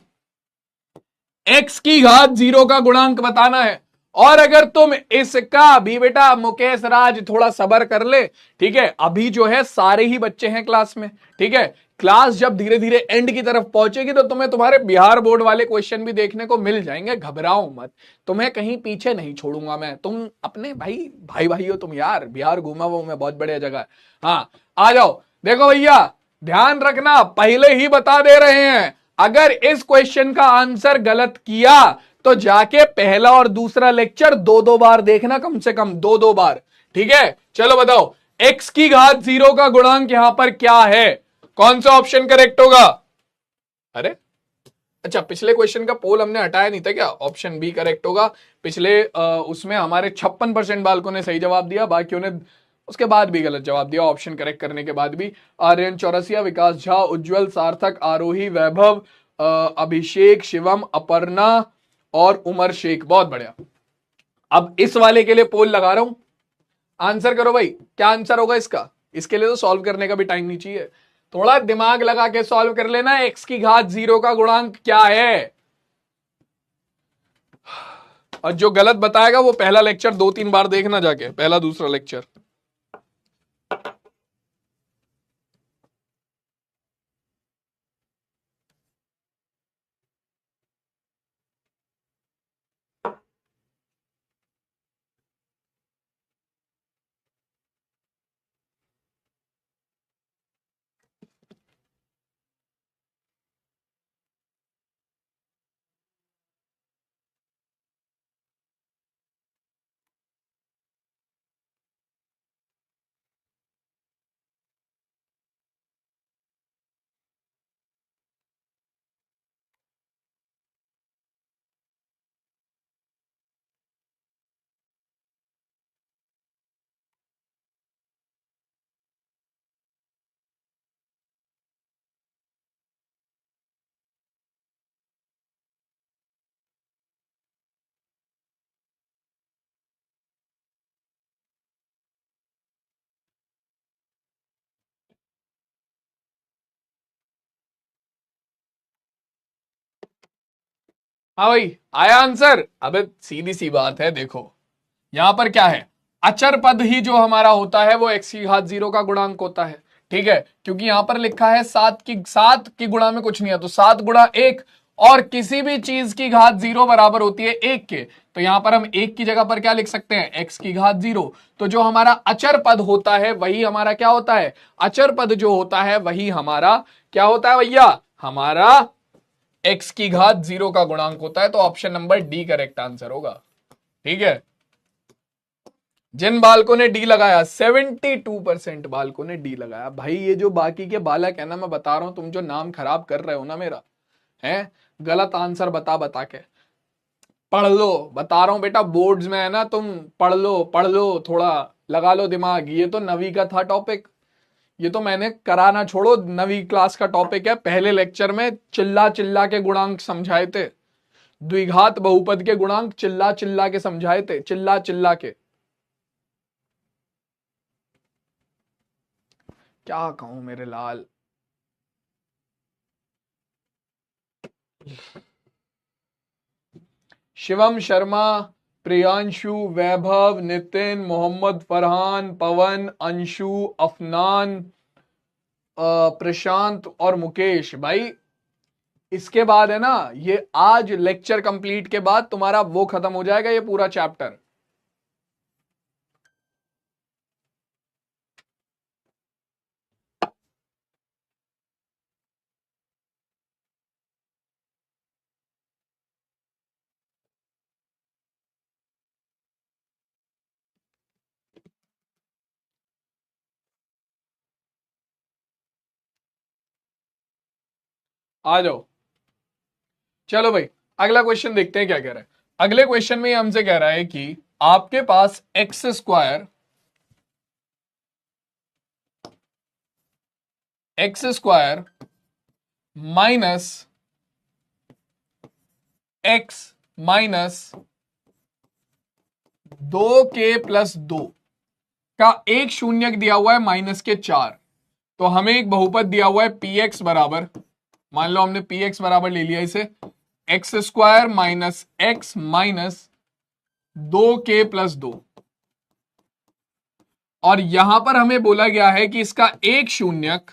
एक्स की घात 0 का गुणांक बताना है। और अगर तुम इसका भी बेटा मुकेश राज थोड़ा सबर कर ले, ठीक है, अभी जो है सारे ही बच्चे हैं क्लास में, ठीक है, क्लास जब धीरे धीरे एंड की तरफ पहुंचेगी तो तुम्हें तुम्हारे बिहार बोर्ड वाले क्वेश्चन भी देखने को मिल जाएंगे, घबराओ मत, तुम्हें कहीं पीछे नहीं छोड़ूंगा मैं। तुम अपने भाई भाई भाई हो तुम यार, बिहार घूमा वो मैं, बहुत बढ़िया जगह है। हाँ, आ जाओ। देखो भैया, ध्यान रखना, पहले ही बता दे रहे हैं, अगर इस क्वेश्चन का आंसर गलत किया तो जाके पहला और दूसरा लेक्चर दो दो बार देखना, कम से कम दो दो बार, ठीक है। चलो बताओ, एक्स की घात 0 का गुणांक यहां पर क्या है? कौन सा ऑप्शन करेक्ट होगा? अरे अच्छा, पिछले क्वेश्चन का पोल हमने हटाया नहीं था क्या? ऑप्शन बी करेक्ट होगा। पिछले उसमें हमारे 56% बालकों ने सही जवाब दिया, बाकियों ने उसके बाद भी गलत जवाब दिया, ऑप्शन करेक्ट करने के बाद भी। आर्यन चौरसिया, विकास झा, उज्जवल, सार्थक, आरोही, वैभव, अभिषेक, शिवम, अपर्णा और उमर शेख, बहुत बढ़िया। अब इस वाले के लिए पोल लगा रहा हूं, आंसर करो भाई, क्या आंसर होगा इसका? इसके लिए तो सॉल्व करने का भी टाइम नहीं चाहिए, थोड़ा दिमाग लगा के सॉल्व कर लेना। एक्स की घात 0 का गुणांक क्या है? और जो गलत बताएगा वो पहला लेक्चर 2-3 बार देखना जाके, पहला दूसरा लेक्चर। हाँ भाई, आया आंसर? अबे सीधी सी बात है, देखो यहां पर क्या है, अचर पद ही जो हमारा होता है वो एक्स की घात 0 का गुणांक होता है, ठीक है, क्योंकि यहां पर लिखा है 7 की गुणा में कुछ नहीं है, तो 7 गुणा 1, और किसी भी चीज की घात 0 बराबर होती है 1 के, तो यहां पर हम 1 की जगह पर क्या लिख सकते हैं? एक्स की घात 0। तो जो हमारा अचर पद होता है वही हमारा क्या होता है? अचर पद जो होता है वही हमारा क्या होता है भैया? हमारा एक्स की घात 0 का गुणांक होता है। तो option number D correct answer होगा, ठीक है। जिन बालकों ने डी लगाया, 72% बालकों ने डी लगाया। भाई ये जो बाकी के बालक है ना, मैं बता रहा हूं, तुम जो नाम खराब कर रहे हो ना मेरा, है गलत आंसर बता बता के, पढ़ लो, बता रहा हूं बेटा, बोर्ड्स में है ना, तुम पढ़ लो थोड़ा, लगा लो दिमाग। ये तो 9वीं का था टॉपिक, ये तो मैंने कराना छोड़ो, 9वीं क्लास का टॉपिक है। पहले लेक्चर में चिल्ला चिल्ला के गुणांक समझाए थे, द्विघात बहुपद के गुणांक चिल्ला चिल्ला के समझाए थे, चिल्ला चिल्ला के। क्या कहूं मेरे लाल। शिवम शर्मा, प्रियांशु, वैभव, नितिन, मोहम्मद फरहान, पवन, अंशु, अफनान, प्रशांत और मुकेश। भाई इसके बाद है ना, ये आज लेक्चर कंप्लीट के बाद तुम्हारा वो खत्म हो जाएगा, ये पूरा चैप्टर। आ जाओ। चलो भाई, अगला क्वेश्चन देखते हैं क्या कह रहा है। अगले क्वेश्चन में ये हमसे कह रहा है कि आपके पास X square minus X minus 2k+2 का एक शून्यक दिया हुआ है -4। तो हमें एक बहुपद दिया हुआ है पी एक्स बराबर, मान लो हमने पी एक्स बराबर ले लिया इसे, x² minus X minus 2k+2। और यहां पर हमें बोला गया है कि इसका एक शून्यक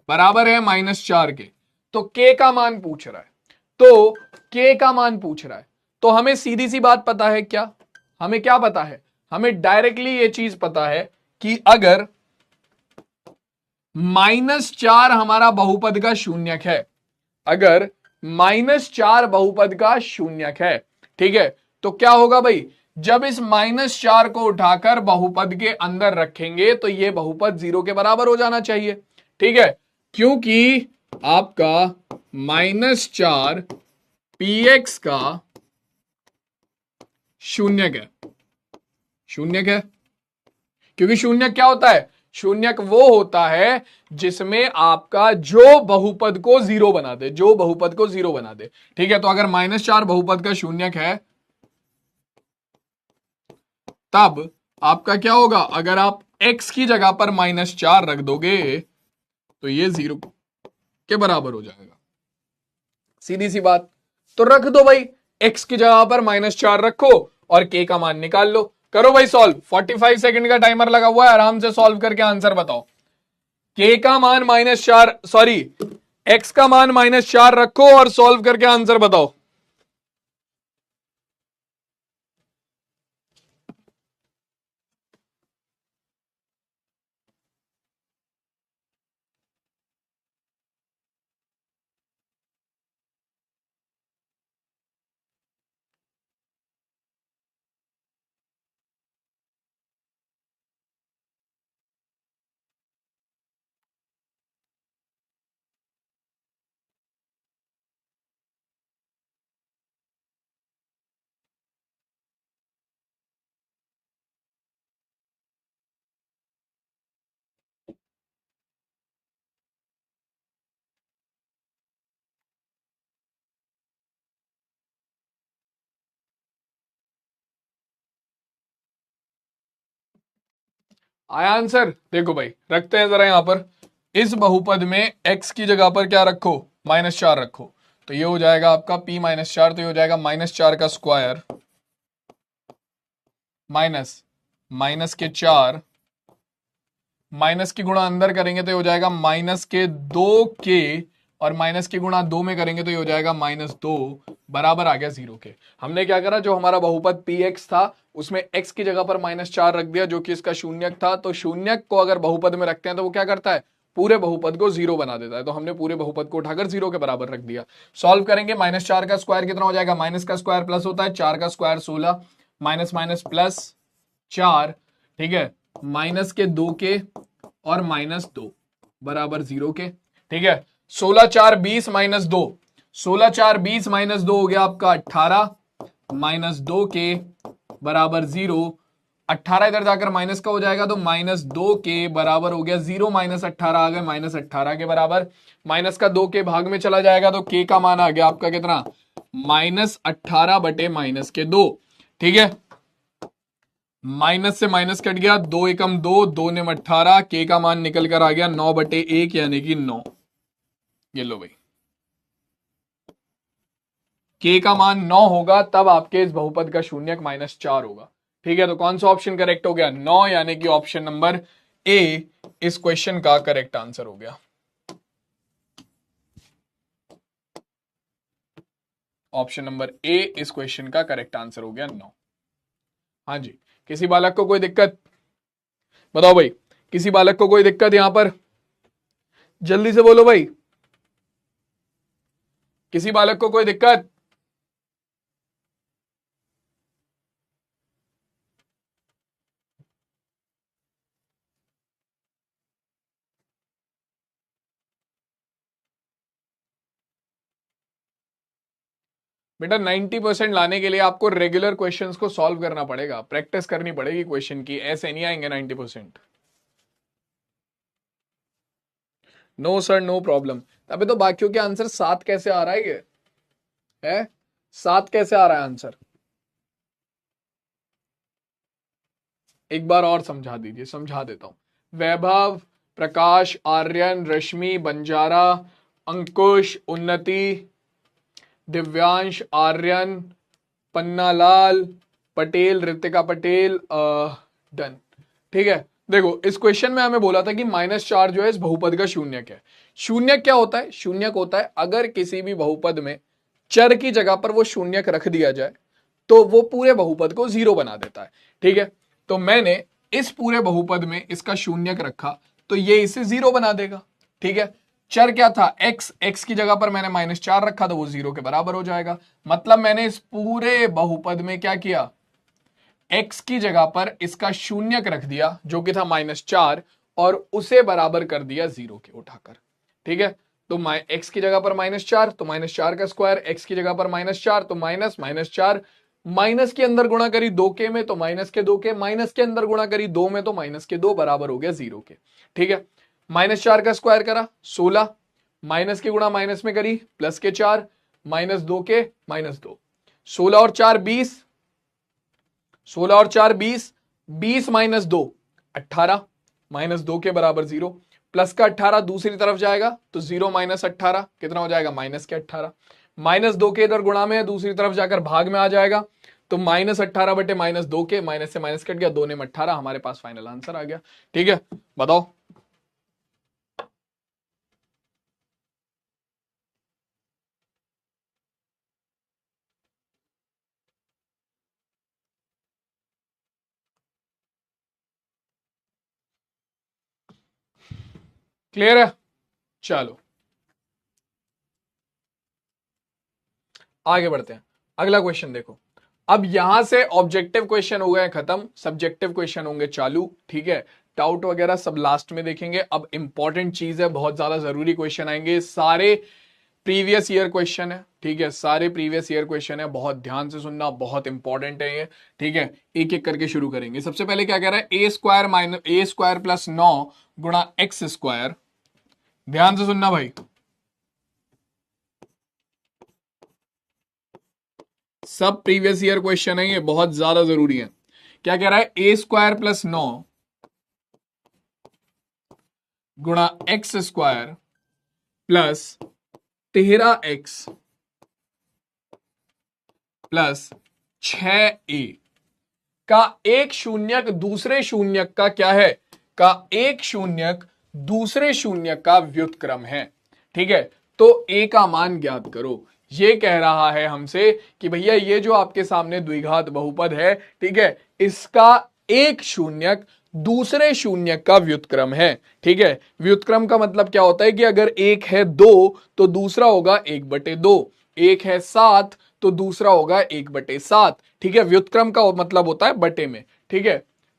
बराबर है -4 के। तो k का मान पूछ रहा है, तो k का मान पूछ रहा है, तो हमें सीधी सी बात पता है क्या, हमें क्या पता है, हमें डायरेक्टली ये चीज पता है कि अगर -4 हमारा बहुपद का शून्यक है, अगर -4 बहुपद का शून्यक है, ठीक है, तो क्या होगा भाई, जब इस -4 को उठाकर बहुपद के अंदर रखेंगे तो यह बहुपद 0 के बराबर हो जाना चाहिए। ठीक है, क्योंकि आपका -4 px का शून्यक है, शून्यक है, क्योंकि शून्यक क्या होता है, शून्यक वो होता है जिसमें आपका जो बहुपद को 0 बना दे, जो बहुपद को 0 बना दे। ठीक है, तो अगर -4 बहुपद का शून्यक है तब आपका क्या होगा, अगर आप x की जगह पर -4 रख दोगे तो ये 0 के बराबर हो जाएगा। सीधी सी बात, तो रख दो भाई, x की जगह पर -4 रखो और k का मान निकाल लो। करो भाई सॉल्व, 45 सेकंड का टाइमर लगा हुआ है, आराम से सॉल्व करके आंसर बताओ। k का मान -4, सॉरी x का मान -4 रखो और सॉल्व करके आंसर बताओ। आया आंसर, देखो भाई रखते हैं जरा यहां पर, इस बहुपद में x की जगह पर क्या रखो, -4 रखो, तो ये हो जाएगा आपका p -4, तो ये हो जाएगा -4 का स्क्वायर माइनस माइनस के 4, माइनस की गुणा अंदर करेंगे तो ये हो जाएगा -2k, और माइनस की गुणा 2 में करेंगे तो ये हो जाएगा -2, बराबर आ गया 0 के। हमने क्या करा, जो हमारा बहुपद px था उसमें x की जगह पर -4 रख दिया, जो कि इसका शून्यक था। तो शून्यक को अगर बहुपद में रखते हैं तो वो क्या करता है, पूरे बहुपद को 0 बना देता है। तो हमने पूरे बहुपद को उठाकर 0 के बराबर रख दिया। सॉल्व करेंगे, -4 का स्क्वायर कितना हो जाएगा, माइनस का स्क्वायर प्लस होता है, 4 का स्क्वायर 16, माइनस माइनस प्लस 4, ठीक है, माइनस के 2 के और -2 बराबर 0 के। ठीक है, 16 4 20 -2, 16 4 20 -2 हो गया आपका 18, -2 के बराबर 0, 18 इधर जाकर माइनस का हो जाएगा तो -2 के बराबर हो गया 0, -18 आ गए, -18 के बराबर, माइनस का 2 के भाग में चला जाएगा तो के का मान आ गया आपका कितना, -18 बटे -2। ठीक है, माइनस से माइनस कट गया, 2 एकम 2, 2 ने 18, के का मान निकल कर आ गया 9/1 यानी कि 9। ये लो भाई, के का मान 9 होगा तब आपके इस बहुपद का शून्यक -4 होगा। ठीक है, तो कौन सा ऑप्शन करेक्ट हो गया, 9, यानी कि ऑप्शन नंबर ए इस क्वेश्चन का करेक्ट आंसर हो गया। ऑप्शन नंबर ए इस क्वेश्चन का करेक्ट आंसर हो गया 9। हाँ जी, किसी बालक को कोई दिक्कत, बताओ भाई, किसी बालक को कोई दिक्कत यहां पर, जल्दी से बोलो भाई, किसी बालक को कोई दिक्कत। बेटा 90% लाने के लिए आपको रेगुलर क्वेश्चंस को सॉल्व करना पड़ेगा, प्रैक्टिस करनी पड़ेगी क्वेश्चन की, ऐसे नहीं आएंगे 90%। No sir no problem. अबे तो बाकियों के आंसर 7 कैसे आ रहा है ये है 7 कैसे आ रहा है आंसर? एक बार और समझा दीजिए। समझा देता हूं। वैभव, प्रकाश, आर्यन, रश्मि, बंजारा, अंकुश, उन्नति, दिव्यांश, आर्यन, पन्नालाल, पटेल, ऋतिका पटेल, डन। ठीक है, देखो इस क्वेश्चन में हमें बोला था कि -4 जो है इस बहुपद का शून्यक है। शून्यक क्या होता है? शून्यक होता है अगर किसी भी बहुपद में चर की जगह पर वो शून्यक रख दिया जाए तो वो पूरे बहुपद को 0 बना देता है। ठीक है, तो मैंने इस पूरे बहुपद में इसका शून्यक रखा तो ये इसे 0 बना देगा। ठीक है, चर क्या था? x की जगह पर मैंने -4 रखा तो वो 0 के बराबर हो जाएगा। मतलब मैंने इस पूरे बहुपद में क्या किया? x की जगह पर इसका शून्यक रख दिया जो कि था -4 और उसे बराबर कर दिया 0 के उठाकर। ठीक है, तो x की जगह पर -4 तो -4 का स्क्वायर, x की जगह पर -4 तो -4, माइनस के अंदर गुणा करी 2 के में तो माइनस के 2 के, माइनस के अंदर गुणा करी 2 में तो माइनस के 2 बराबर हो गया 0 के। ठीक है, -4 का स्क्वायर करा 16, माइनस के गुणा माइनस में करी प्लस के 4, -2 के -2, 16 और 4 20, 16 और 4 20, 20 - 2 18, -2 के बराबर 0, प्लस का 18 दूसरी तरफ जाएगा तो 0 - 18 कितना हो जाएगा? -18, -2 के इधर गुणा में दूसरी तरफ जाकर भाग में आ जाएगा तो -18 बटे -2 के, माइनस से माइनस कट गया, 2 ने 18, हमारे पास फाइनल आंसर आ गया। ठीक है, बताओ। क्लियर है? चलो आगे बढ़ते हैं। अगला क्वेश्चन देखो। अब यहां से ऑब्जेक्टिव क्वेश्चन हो गए खत्म, सब्जेक्टिव क्वेश्चन होंगे चालू। ठीक है, डाउट वगैरह सब लास्ट में देखेंगे। अब इंपॉर्टेंट चीज है, बहुत ज्यादा जरूरी क्वेश्चन आएंगे, सारे प्रीवियस ईयर क्वेश्चन है। ठीक है, सारे प्रीवियस ईयर क्वेश्चन है, बहुत ध्यान से सुनना, बहुत इंपॉर्टेंट है ये। ठीक है, एक एक करके शुरू करेंगे। सबसे पहले क्या कह रहा है? a² + 9 गुणा x²। ध्यान से सुनना भाई, सब प्रीवियस ईयर क्वेश्चन है ये, बहुत ज्यादा जरूरी है। क्या कह रहा है? a² + 9 गुणा x² plus 13x plus 6a का एक शून्यक दूसरे शून्यक का क्या है? का एक शून्यक दूसरे शून्यक का व्युत्क्रम है। ठीक है, तो a का मान ज्ञात करो। ये कह रहा है हमसे कि भैया ये जो आपके सामने द्विघात बहुपद है, ठीक है, इसका एक शून्यक दूसरे शून्यक का व्युत्क्रम है। ठीक है, व्युत्क्रम का मतलब क्या होता है कि अगर एक है 2 तो दूसरा होगा 1/2, एक है 7 तो दूसरा होगा 1/7। ठीक है, व्युत्क्रम का मतलब होता है बटे में। ठीक है,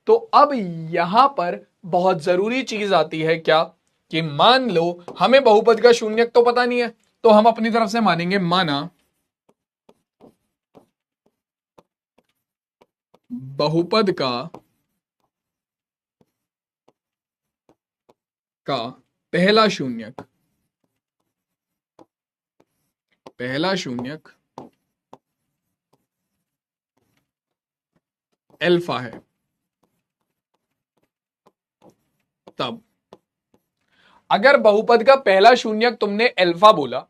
तो अब यहां पर बहुत जरूरी चीज आती है क्या? कि मान लो हमें बहुपद का शून्यक तो पता नहीं है, तो हम अपनी तरफ से मानेंगे, माना बहुपद का पहला शून्यक अल्फा है। तब अगर बहुपद का पहला शून्यक तुमने अल्फा बोला,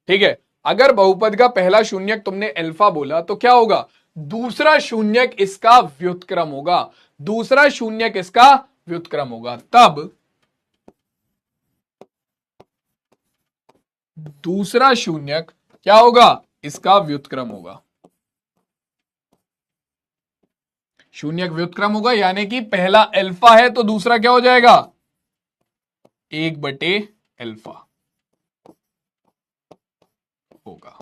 ठीक है, अगर बहुपद का पहला शून्यक तुमने अल्फा बोला तो क्या होगा? दूसरा शून्यक इसका व्युत्क्रम होगा, दूसरा शून्यक इसका व्युत्क्रम होगा। तब दूसरा शून्यक क्या होगा? इसका व्युत्क्रम होगा। शून्यक व्युत्क्रम होगा, यानी कि पहला अल्फा है तो दूसरा क्या हो जाएगा? 1/अल्फा होगा।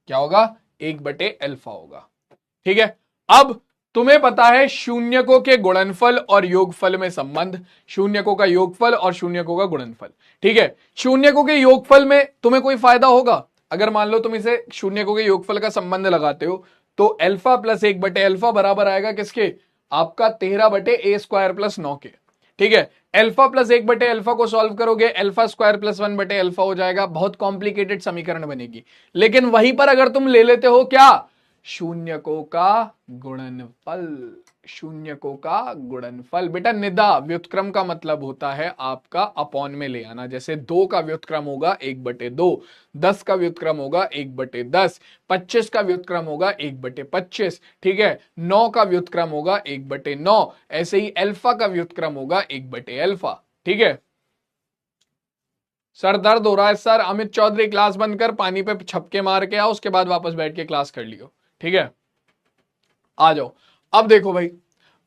क्या होगा? 1/अल्फा होगा। ठीक है, अब तुम्हें पता है शून्यकों के गुणनफल और योगफल में संबंध, शून्यकों का योगफल और शून्यकों का गुणनफल। ठीक है, शून्यकों के योगफल में तुम्हें कोई फायदा होगा? अगर मान लो तुम इसे शून्यकों के योगफल का संबंध लगाते हो तो अल्फा प्लस 1/अल्फा बराबर आएगा किसके, आपका 13/a² + 9 के। ठीक है, अल्फा प्लस 1/अल्फा को सॉल्व करोगे अल्फा स्क्वायर प्लस 1/अल्फा हो जाएगा, बहुत कॉम्प्लिकेटेड समीकरण बनेगी। लेकिन वहीं पर अगर तुम ले लेते हो क्या, शून्यकों का गुणनफल, शून्यकों का गुणनफल। बेटा निदा व्युत्क्रम का मतलब होता है आपका अपॉन में ले आना। जैसे 2 का व्युत्क्रम होगा 1/2, 10 का व्युत्क्रम होगा 1/10, 25 का व्युत्क्रम होगा 1/25, ठीक है, 9 का व्युत्क्रम होगा 1/9, ऐसे ही अल्फा का व्युत्क्रम होगा 1/अल्फा। ठीक है, सर दर्द हो रहा है सर, अमित चौधरी क्लास बंद कर, पानी पे छपके मार के आओ, उसके बाद वापस बैठ के क्लास कर लियो। ठीक है, आ जाओ। अब देखो भाई,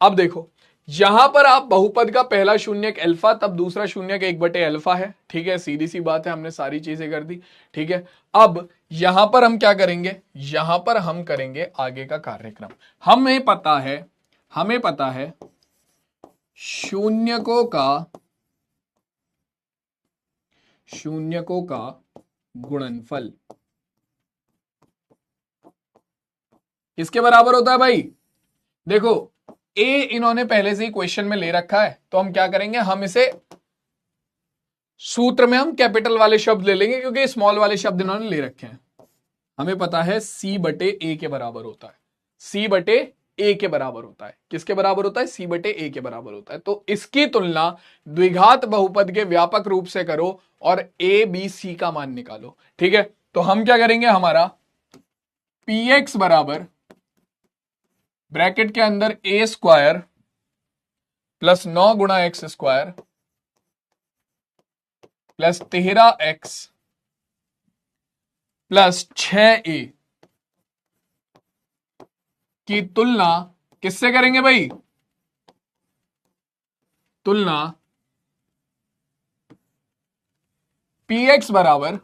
अब देखो यहां पर आप बहुपद का पहला शून्यक अल्फा, तब दूसरा शून्यक 1/अल्फा है। ठीक है, सीधी सी बात है, हमने सारी चीजें कर दी। ठीक है, अब यहां पर हम क्या करेंगे, यहां पर हम करेंगे आगे का कार्यक्रम। हमें पता है शून्यकों का गुणनफल किसके बराबर होता है भाई। देखो ए इन्होंने पहले से ही क्वेश्चन में ले रखा है, तो हम क्या करेंगे, हम इसे सूत्र में हम कैपिटल वाले शब्द ले लेंगे क्योंकि स्मॉल वाले शब्द इन्होंने ले रखे हैं। हमें पता है C/A के बराबर होता है, C/A के बराबर होता है। किसके बराबर होता है, C/A के बराबर होता है। तो इसकी तुलना द्विघात बहुपद के व्यापक रूप से करो और A B C का मान निकालो। ठीक है, तो हम क्या करेंगे, हमारा px बराबर ब्रैकेट के अंदर a² + 9 × x² + 13x + 6a की तुलना किससे करेंगे भाई, तुलना px बराबर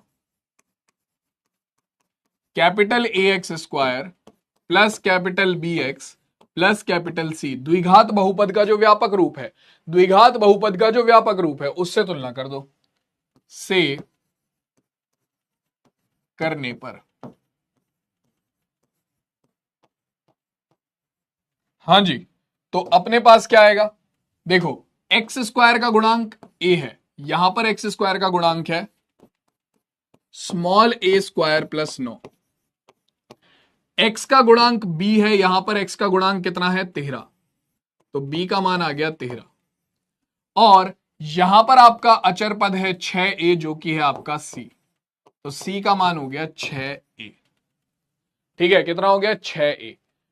capital AX² plus capital BX plus capital C, द्विघात बहुपद का जो व्यापक रूप है, द्विघात बहुपद का जो व्यापक रूप है उससे तुलना कर दो, से करने पर। हां जी, तो अपने पास क्या आएगा, देखो x² का गुणांक a है, यहां पर x² का गुणांक है a² + 9, x का गुणांक b है, यहां पर x का गुणांक कितना है 13, तो b का मान आ गया 13, और यहां पर आपका अचर पद है 6a जो कि है आपका c, तो c का मान हो गया 6a। ठीक है, कितना हो गया 6a।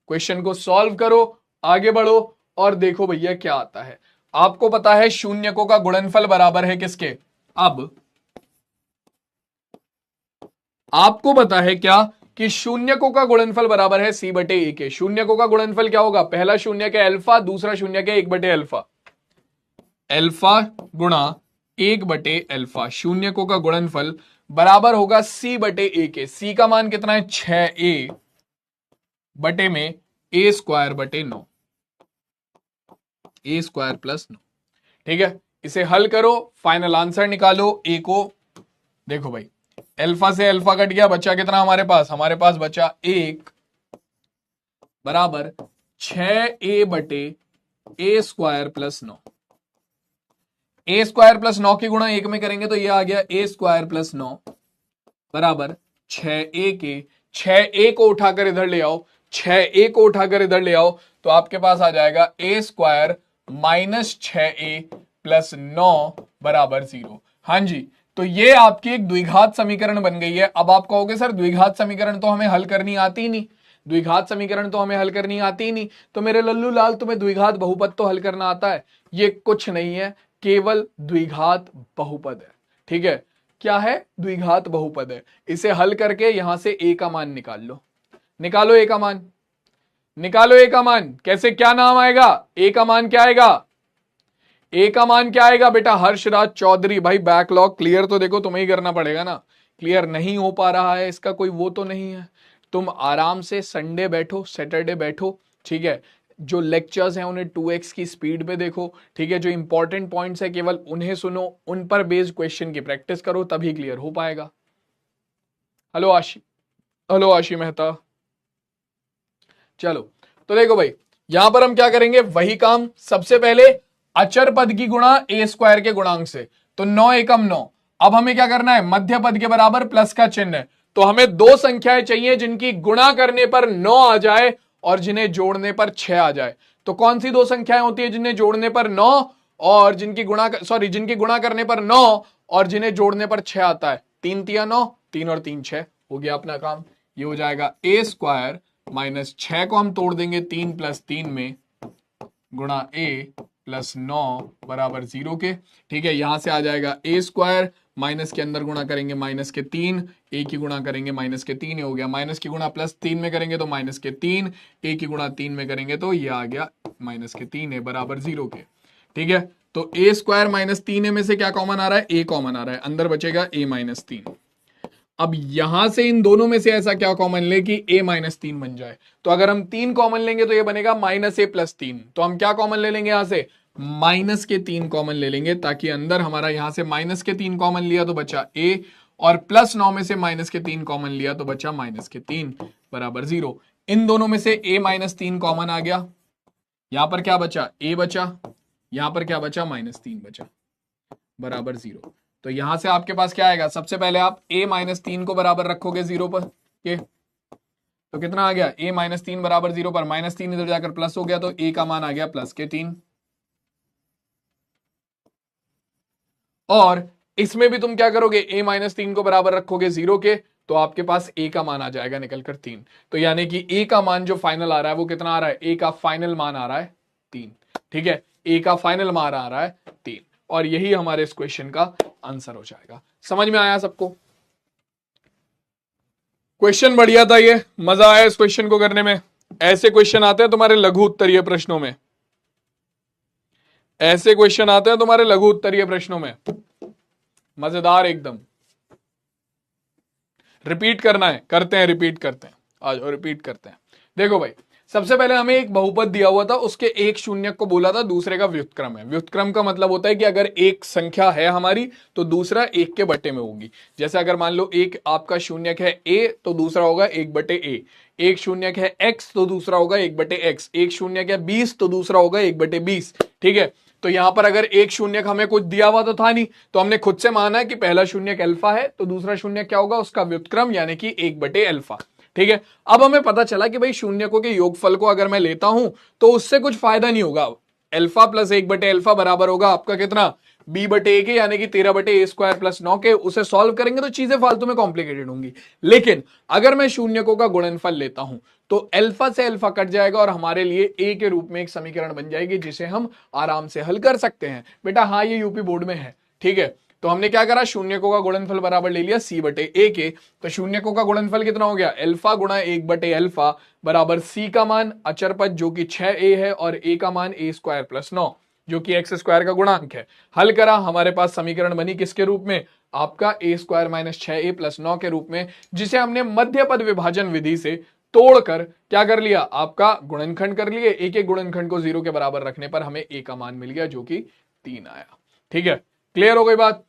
क्वेश्चन को सॉल्व करो, आगे बढ़ो और देखो भैया क्या आता है। आपको पता है शून्यकों का गुणनफल बराबर है किसके, अब आपको पता है क्या कि शून्यकों का गुणनफल बराबर है C/A के। शून्यकों का गुणनफल क्या होगा, पहला शून्यक है अल्फा, दूसरा शून्यक है 1/अल्फा, अल्फा गुणा 1/अल्फा, शून्यकों का गुणनफल बराबर होगा C/A के। C का मान कितना है 6a बटे में a² / 9, a² + 9। ठीक है, इसे हल करो, फाइनल आंसर निकालो। a को देखो भाई, अल्फा से अल्फा कट गया, बचा कितना हमारे पास बचा 1 बराबर 6a बटे a² + 9। a² + 9 की गुणा 1 में करेंगे तो ये आ गया a² + 9 बराबर 6a के। 6a को उठाकर इधर ले आओ, 6a को उठाकर इधर ले आओ तो आपके पास आ जाएगा a² - 6a + 9 बराबर 0। हां जी, तो ये आपकी एक द्विघात समीकरण बन गई है। अब आप कहोगे सर द्विघात समीकरण तो हमें हल करनी आती ही नहीं, द्विघात समीकरण तो हमें हल करनी आती ही नहीं, तो मेरे लल्लू लाल तुम्हें द्विघात बहुपद तो हल करना आता है। ये कुछ नहीं है, केवल द्विघात बहुपद है। ठीक है, क्या है, द्विघात बहुपद है। इसे हल करके यहां से a का मान निकाल लो, निकालो a का मान, निकालो a का मान। कैसे, क्या नाम आएगा, a का मान क्या आएगा, ए का मान क्या आएगा बेटा, हर्षराज चौधरी। भाई बैकलॉग क्लियर तो देखो तुम्हें ही करना पड़ेगा ना, क्लियर नहीं हो पा रहा है इसका कोई वो तो नहीं है। तुम आराम से संडे बैठो, सैटरडे बैठो, ठीक है, जो लेक्चर्स हैं उन्हें 2x की स्पीड पे देखो, ठीक है, जो इंपॉर्टेंट पॉइंट्स है केवल उन्हें सुनो, उन पर बेस्ड क्वेश्चन की प्रैक्टिस करो, तभी क्लियर हो पाएगा। हेलो आशी, हेलो आशी मेहता। चलो, तो देखो भाई, यहां पर हम क्या करेंगे, वही काम। सबसे पहले अचर पद की गुणा ए स्क्वायर के गुणांक से, तो 9 एकम 9। अब हमें क्या करना है, मध्य पद के बराबर प्लस का चिन्ह है, तो हमें दो संख्याएं चाहिए जिनकी गुणा करने पर 9 आ जाए और जिन्हें जोड़ने पर 6 आ जाए। तो कौन सी दो संख्याएं होती है जिन्हें जोड़ने पर 9 और जिनकी जिनकी गुणा करने पर 9 और जिन्हें जोड़ने पर 6 आता है? 3 तिया 9, 3 और 3 6, हो गया अपना काम। ये हो जाएगा ए स्क्वायर माइनस 6 को हम तोड़ देंगे 3 प्लस 3 में, गुणा ए प्लस 9 बराबर 0 के। ठीक है, यहां से आ जाएगा ए स्क्वायर, माइनस के अंदर गुणा करेंगे माइनस के 3, ए की गुणा करेंगे माइनस के 3, हो गया। माइनस की गुणा प्लस 3 में करेंगे तो माइनस के 3, ए की गुणा 3 में करेंगे तो ये आ गया माइनस के 3 है बराबर 0 के। ठीक है, तो ए स्क्वायर माइनस 3 में से क्या कॉमन आ रहा है, ए कॉमन आ रहा है, अंदर बचेगा ए माइनस 3। अब यहां से इन दोनों में से ऐसा क्या कॉमन ले कि a माइनस 3 बन जाए, तो अगर हम 3 कॉमन लेंगे तो ये बनेगा माइनस ए प्लस 3। तो हम क्या कॉमन ले लेंगे, यहां से माइनस के 3 कॉमन ले लेंगे, ताकि अंदर हमारा यहां से माइनस के 3 कॉमन लिया तो बचा a, और प्लस 9 में से माइनस के 3 कॉमन लिया तो बचा माइनस के 3 बराबर 0। इन दोनों में से a माइनस 3 कॉमन आ गया, यहां पर क्या बचा, a बचा, यहां पर क्या बचा, माइनस 3 बचा बराबर 0। तो यहां से आपके पास क्या आएगा, सबसे पहले आप a माइनस 3 को बराबर रखोगे 0 पर के, तो कितना आ गया, a माइनस 3 बराबर 0 पर माइनस 3 इधर जाकर प्लस हो गया, तो a का मान आ गया प्लस के 3। और इसमें भी तुम क्या करोगे, a माइनस 3 को बराबर रखोगे 0 के, तो आपके पास a का मान आ जाएगा निकलकर 3। तो यानी कि a का मान जो फाइनल आ रहा है वो कितना आ रहा है, a का फाइनल मान आ रहा है 3। ठीक है, a का फाइनल मान आ रहा है 3, और यही हमारे इस क्वेश्चन का आंसर हो जाएगा। समझ में आया सबको? क्वेश्चन बढ़िया था, ये मजा आया इस क्वेश्चन को करने में। ऐसे क्वेश्चन आते हैं तुम्हारे लघु उत्तरीय प्रश्नों में, ऐसे क्वेश्चन आते हैं तुम्हारे लघु उत्तरीय प्रश्नों में, मजेदार एकदम। रिपीट करना है, करते हैं, रिपीट करते हैं, आज और रिपीट करते हैं। देखो भाई, सबसे पहले हमें एक बहुपद दिया हुआ था, उसके एक शून्य को बोला था दूसरे का व्युत्क्रम है। व्युत्क्रम का मतलब होता है कि अगर एक संख्या है हमारी तो दूसरा एक के बटे में होगी। जैसे अगर मान लो एक आपका शून्यक है a तो दूसरा होगा 1/a, एक शून्यक है x तो दूसरा होगा 1/x, एक शून्यक है 20 तो दूसरा होगा 1/20। ठीक है, तो यहां पर अगर एक शून्यक हमें कुछ दिया हुआ तो था नहीं, तो हमने खुद से माना है कि पहला शून्यक अल्फा है, तो दूसरा शून्यक क्या होगा, उसका व्युत्क्रम यानी कि 1/अल्फा। ठीक है, अब हमें पता चला कि भाई शून्यकों के योगफल को अगर मैं लेता हूं तो उससे कुछ फायदा नहीं होगा। अल्फा प्लस 1/अल्फा बराबर होगा आपका कितना, b/a के, यानी कि 13/a² प्लस 9 के। उसे सॉल्व करेंगे तो चीजें फालतू में कॉम्प्लिकेटेड होंगी। लेकिन अगर मैं शून्यकों का गुणनफल लेता हूं तो अल्फा से अल्फा कट जाएगा और हमारे लिए a के रूप में एक समीकरण बन जाएगी जिसे हम आराम से हल कर सकते हैं। बेटा हाँ, ये यूपी बोर्ड में है। ठीक है, तो हमने क्या करा, शून्यकों का गुणनफल बराबर ले लिया c/a के। तो शून्यकों का गुणनफल कितना हो गया, अल्फा गुणा 1/अल्फा बराबर c का मान अचर पद जो कि 6a है, और a का मान a² प्लस 9 जो कि x² का गुणांक है। हल करा, हमारे पास समीकरण बनी किसके रूप में, आपका a² माइनस 6a प्लस 9 के रूप में, जिसे हमने मध्य पद विभाजन विधि से तोड़कर क्या कर लिया, आपका गुणनखंड कर लिए। एक एक गुणनखंड को 0 के बराबर रखने पर हमें a का मान मिल गया जो कि 3 आया। ठीक है, क्लियर हो गई बात,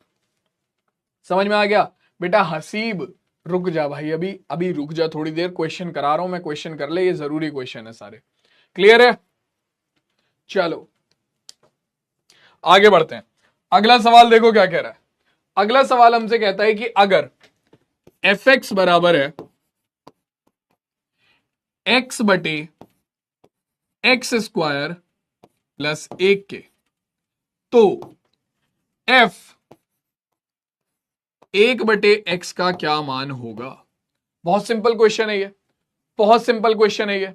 समझ में आ गया? बेटा हसीब रुक जा भाई, अभी अभी रुक जा थोड़ी देर, क्वेश्चन करा रहा हूं मैं, क्वेश्चन कर ले, ये जरूरी क्वेश्चन है सारे। क्लियर है? चलो आगे बढ़ते हैं। अगला सवाल देखो क्या कह रहा है। अगला सवाल हमसे कहता है कि अगर fx बराबर है x/x² प्लस 1 के, तो f 1/x का क्या मान होगा? बहुत सिंपल क्वेश्चन है ये, बहुत सिंपल क्वेश्चन है ये।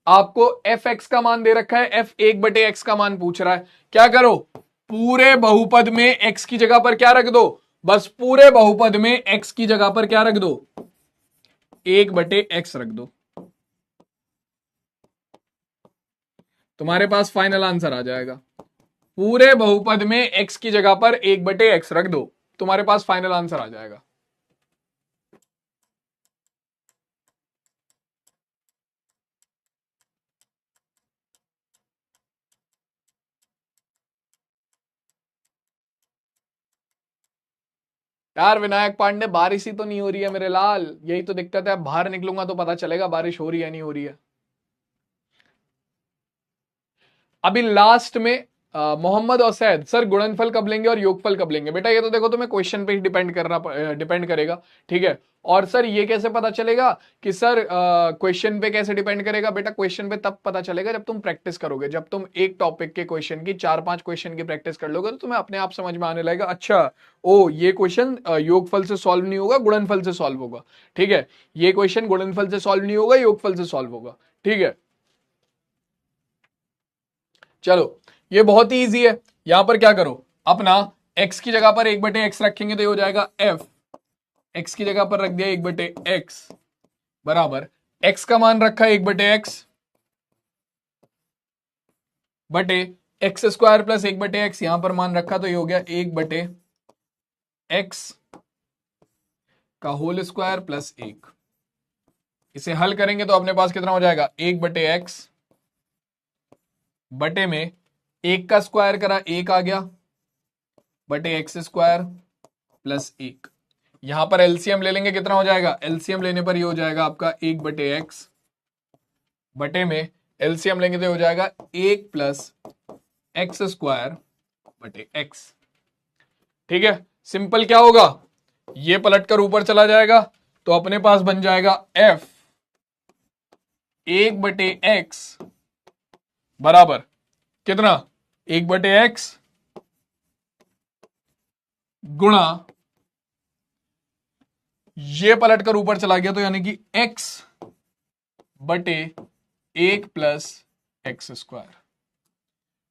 आपको fx का मान दे रखा है, f 1/x का मान पूछ रहा है। क्या करो, पूरे बहुपद में x की जगह पर क्या रख दो, बस पूरे बहुपद में x की जगह पर क्या रख दो, 1/x रख दो, तुम्हारे पास फाइनल आंसर आ जाएगा। पूरे बहुपद में x की जगह पर 1/x रख दो, तुम्हारे पास फाइनल आंसर आ जाएगा। यार विनायक पांडे बारिश ही तो नहीं हो रही है मेरे लाल, यही तो दिक्कत है। बाहर निकलूंगा तो पता चलेगा बारिश हो रही है नहीं हो रही है। अभी लास्ट में मोहम्मद और सैद सर गुणनफल कब लेंगे और योगफल कब लेंगे? बेटा ये तो देखो तुम्हें क्वेश्चन पे ही डिपेंड करेगा, ठीक है। और सर ये कैसे पता चलेगा कि सर क्वेश्चन पे कैसे डिपेंड करेगा? बेटा क्वेश्चन पे तब पता चलेगा जब तुम प्रैक्टिस करोगे। जब तुम एक टॉपिक के क्वेश्चन की 4-5 क्वेश्चन की प्रैक्टिस कर लोगे तो तुम्हें अपने आप समझ में आने लगेगा, अच्छा ओ ये क्वेश्चन योगफल से सॉल्व नहीं होगा, गुणनफल से सॉल्व होगा, ठीक है। ये क्वेश्चन गुणनफल से सॉल्व नहीं होगा, योगफल से सॉल्व होगा, ठीक है। चलो ये बहुत ही इजी है। यहां पर क्या करो, अपना x की जगह पर 1/x रखेंगे तो ये हो जाएगा f। x की जगह पर रख दिया 1/x बराबर x का मान रखा 1/x बटे एक्स स्क्वायर प्लस 1/x यहां पर मान रखा तो ये हो गया 1/x का होल स्क्वायर प्लस 1। इसे हल करेंगे तो अपने पास कितना हो जाएगा, 1/x बटे में 1 का स्क्वायर करा 1 आ गया बटे एक्स स्क्वायर प्लस 1। यहां पर एलसीएम ले लेंगे, कितना हो जाएगा, एलसीएम लेने पर ये हो जाएगा आपका 1/x बटे में एलसीएम लेंगे तो हो जाएगा 1 प्लस एक्स स्क्वायर बटे एक्स, ठीक है। सिंपल क्या होगा, ये पलटकर ऊपर चला जाएगा तो अपने पास बन जाएगा f 1/x बराबर कितना, 1/x गुणा ये पलटकर ऊपर चला गया तो यानी कि x बटे 1 प्लस एक्स स्क्वायर,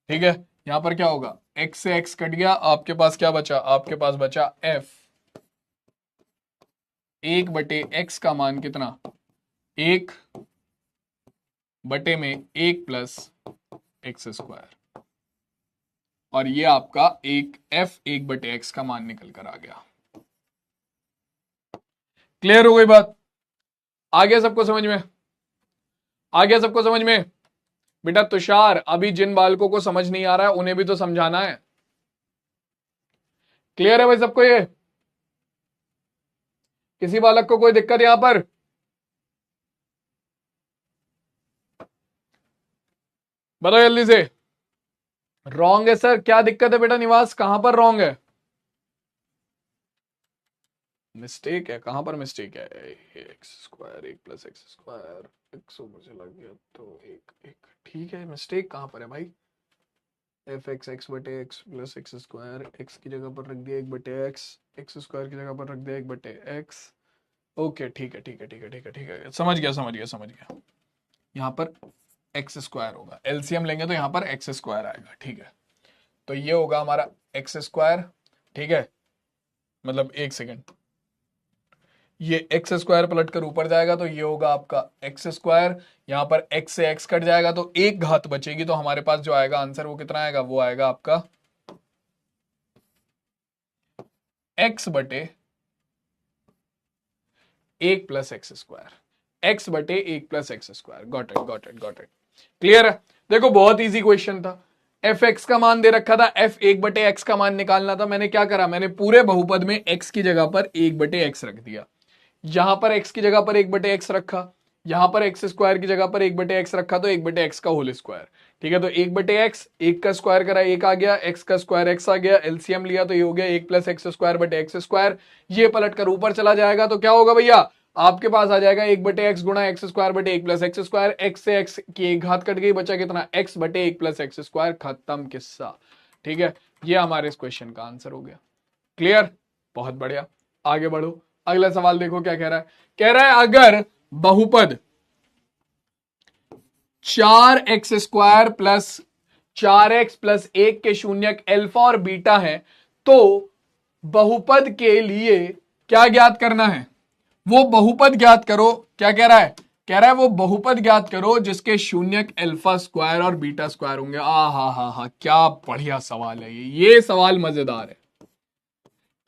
ठीक है। यहां पर क्या होगा, x से x कट गया, आपके पास क्या बचा, आपके पास बचा f 1/x का मान कितना, 1 बटे में 1 प्लस एक्स स्क्वायर, और ये आपका एक f 1/x का मान निकल कर आ गया। क्लियर हो गई बात, आ गया सबको समझ में, आ गया सबको समझ में? बेटा तुषार अभी जिन बालकों को समझ नहीं आ रहा है उन्हें भी तो समझाना है। क्लियर है भाई सबको? ये किसी बालक को कोई दिक्कत यहां पर? बताओ जल्दी से। रॉन्ग है सर, क्या दिक्कत है बेटा निवास, कहां पर रॉन्ग है? मिस्टेक है, कहां पर मिस्टेक है? X square 1 plus x square, x मुझे लग गया तो एक एक, ठीक है। मिस्टेक कहां पर है भाई, एफ एक्स एक्स बटे x plus x square, x की जगह पर रख दिया 1/x, एक्स स्क्वायर की जगह पर रख दिया 1/x। ओके ठीक है ठीक है ठीक है ठीक है ठीक है, समझ गया समझ गया समझ गया। यहाँ पर एक्स स्क्वायर होगा, एलसीएम लेंगे तो यहाँ पर एक्स स्क्वायर आएगा, ठीक है। तो ये होगा हमारा एक्स स्क्वायर, ठीक है। मतलब एक सेकेंड, ये एक्स स्क्वायर पलट कर ऊपर जाएगा तो ये होगा आपका एक्स स्क्वायर, यहाँ पर एक्स से एक्स कट जाएगा तो एक घात बचेगी, तो हमारे पास जो आएगा आंसर वो कितना आएगा, वो आएगा आपका एक्स बटे 1 प्लस एक्स स्क्वायर, एक्स बटे 1 plus x square. Got it got it got it, clear है? देखो बहुत इजी क्वेश्चन था, एफ एक्स का मान दे रखा था, एफ 1/x का मान निकालना था। मैंने क्या करा, मैंने पूरे बहुपद में x की जगह पर 1/x रख दिया, यहां पर x की जगह पर 1/x रखा, यहां पर एक्स स्क्वायर की जगह पर 1/x रखा तो 1/x का होल स्क्वायर, ठीक है। तो 1/x, 1 का स्क्वायर करा 1 आ गया, x का स्क्वायर x आ गया, एलसीएम लिया तो ये हो गया 1 प्लस एक्स स्क्वायर बटे एक्स स्क्वायर। ये पलट कर ऊपर चला जाएगा तो क्या होगा भैया, आपके पास आ जाएगा 1/x गुणा एक्स स्क्वायर बटे 1 प्लस एक्स स्क्वायर, एक्स से एक्स की एक घात कट गई, बचा कितना, x बटे 1 प्लस एक्स स्क्वायर, खत्म किस्सा, ठीक है। ये हमारे इस क्वेश्चन का आंसर हो गया। क्लियर, बहुत बढ़िया, आगे बढ़ो। अगला सवाल देखो क्या कह रहा है, कह रहा है अगर बहुपद 4x square plus 4x plus 1 के शून्यक अल्फा और बीटा है तो बहुपद के लिए क्या ज्ञात करना है, वो बहुपद ज्ञात करो। क्या कह रहा है, कह रहा है वो बहुपद ज्ञात करो जिसके शून्यक अल्फा स्क्वायर और बीटा स्क्वायर होंगे। हा, क्या बढ़िया सवाल है ये सवाल मजेदार है।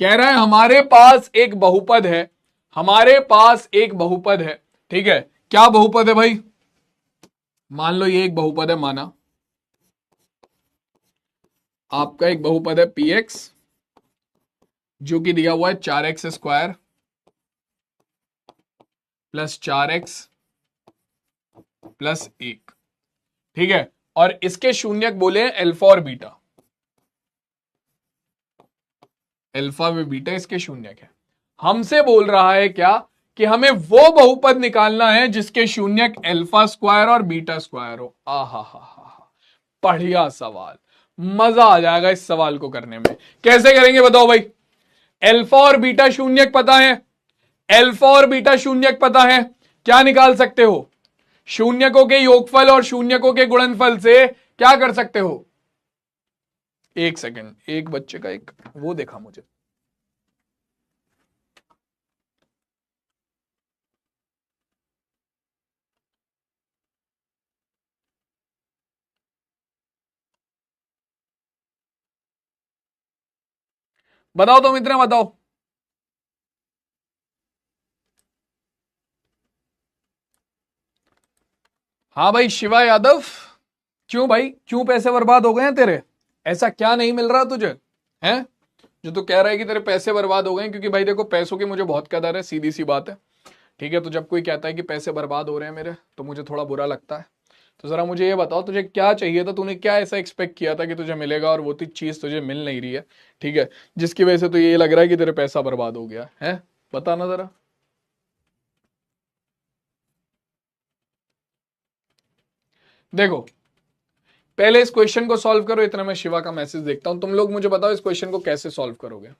कह रहा है हमारे पास एक बहुपद है, हमारे पास एक बहुपद है, ठीक है। क्या बहुपद है भाई, मान लो ये एक बहुपद है, माना आपका एक बहुपद है px, जो कि दिया हुआ है 4x² प्लस 4x प्लस 1। ठीक है, और इसके शून्यक बोले हैं अल्फा और बीटा। अल्फा व बीटा इसके शून्यक है। हमसे बोल रहा है क्या कि हमें वो बहुपद निकालना है जिसके शून्यक अल्फा स्क्वायर और बीटा स्क्वायर हो। आहा हा हा, बढ़िया सवाल, मजा आ जाएगा इस सवाल को करने में। कैसे करेंगे बताओ भाई। अल्फा और बीटा शून्यक पता है, अल्फा और बीटा शून्यक पता है, क्या निकाल सकते हो? शून्यकों के योगफल और शून्यकों के गुणनफल से क्या कर सकते हो? एक सेकंड, एक बच्चे का एक वो देखा मुझे। बताओ तुम इतना बताओ। हाँ भाई शिवा यादव, क्यों भाई, क्यों पैसे बर्बाद हो गए हैं तेरे? ऐसा क्या नहीं मिल रहा तुझे हैं जो तू कह रहा है कि तेरे पैसे बर्बाद हो गए हैं? क्योंकि भाई देखो, पैसों की मुझे बहुत कदर है, सीधी सी बात है। ठीक है, तो जब कोई कहता है कि पैसे बर्बाद हो रहे हैं मेरे, तो मुझे थोड़ा बुरा लगता है। तो जरा मुझे ये बताओ, तुझे क्या चाहिए था? तूने क्या ऐसा एक्सपेक्ट किया था कि तुझे मिलेगा और वो चीज तुझे मिल नहीं रही है? ठीक है, जिसकी वजह से तो ये लग रहा है कि तेरे पैसा बर्बाद हो गया है। बताना जरा। देखो, पहले इस क्वेश्चन को सॉल्व करो, इतना मैं शिवा का मैसेज देखता हूं। तुम लोग मुझे बताओ इस क्वेश्चन को कैसे सॉल्व करोगे।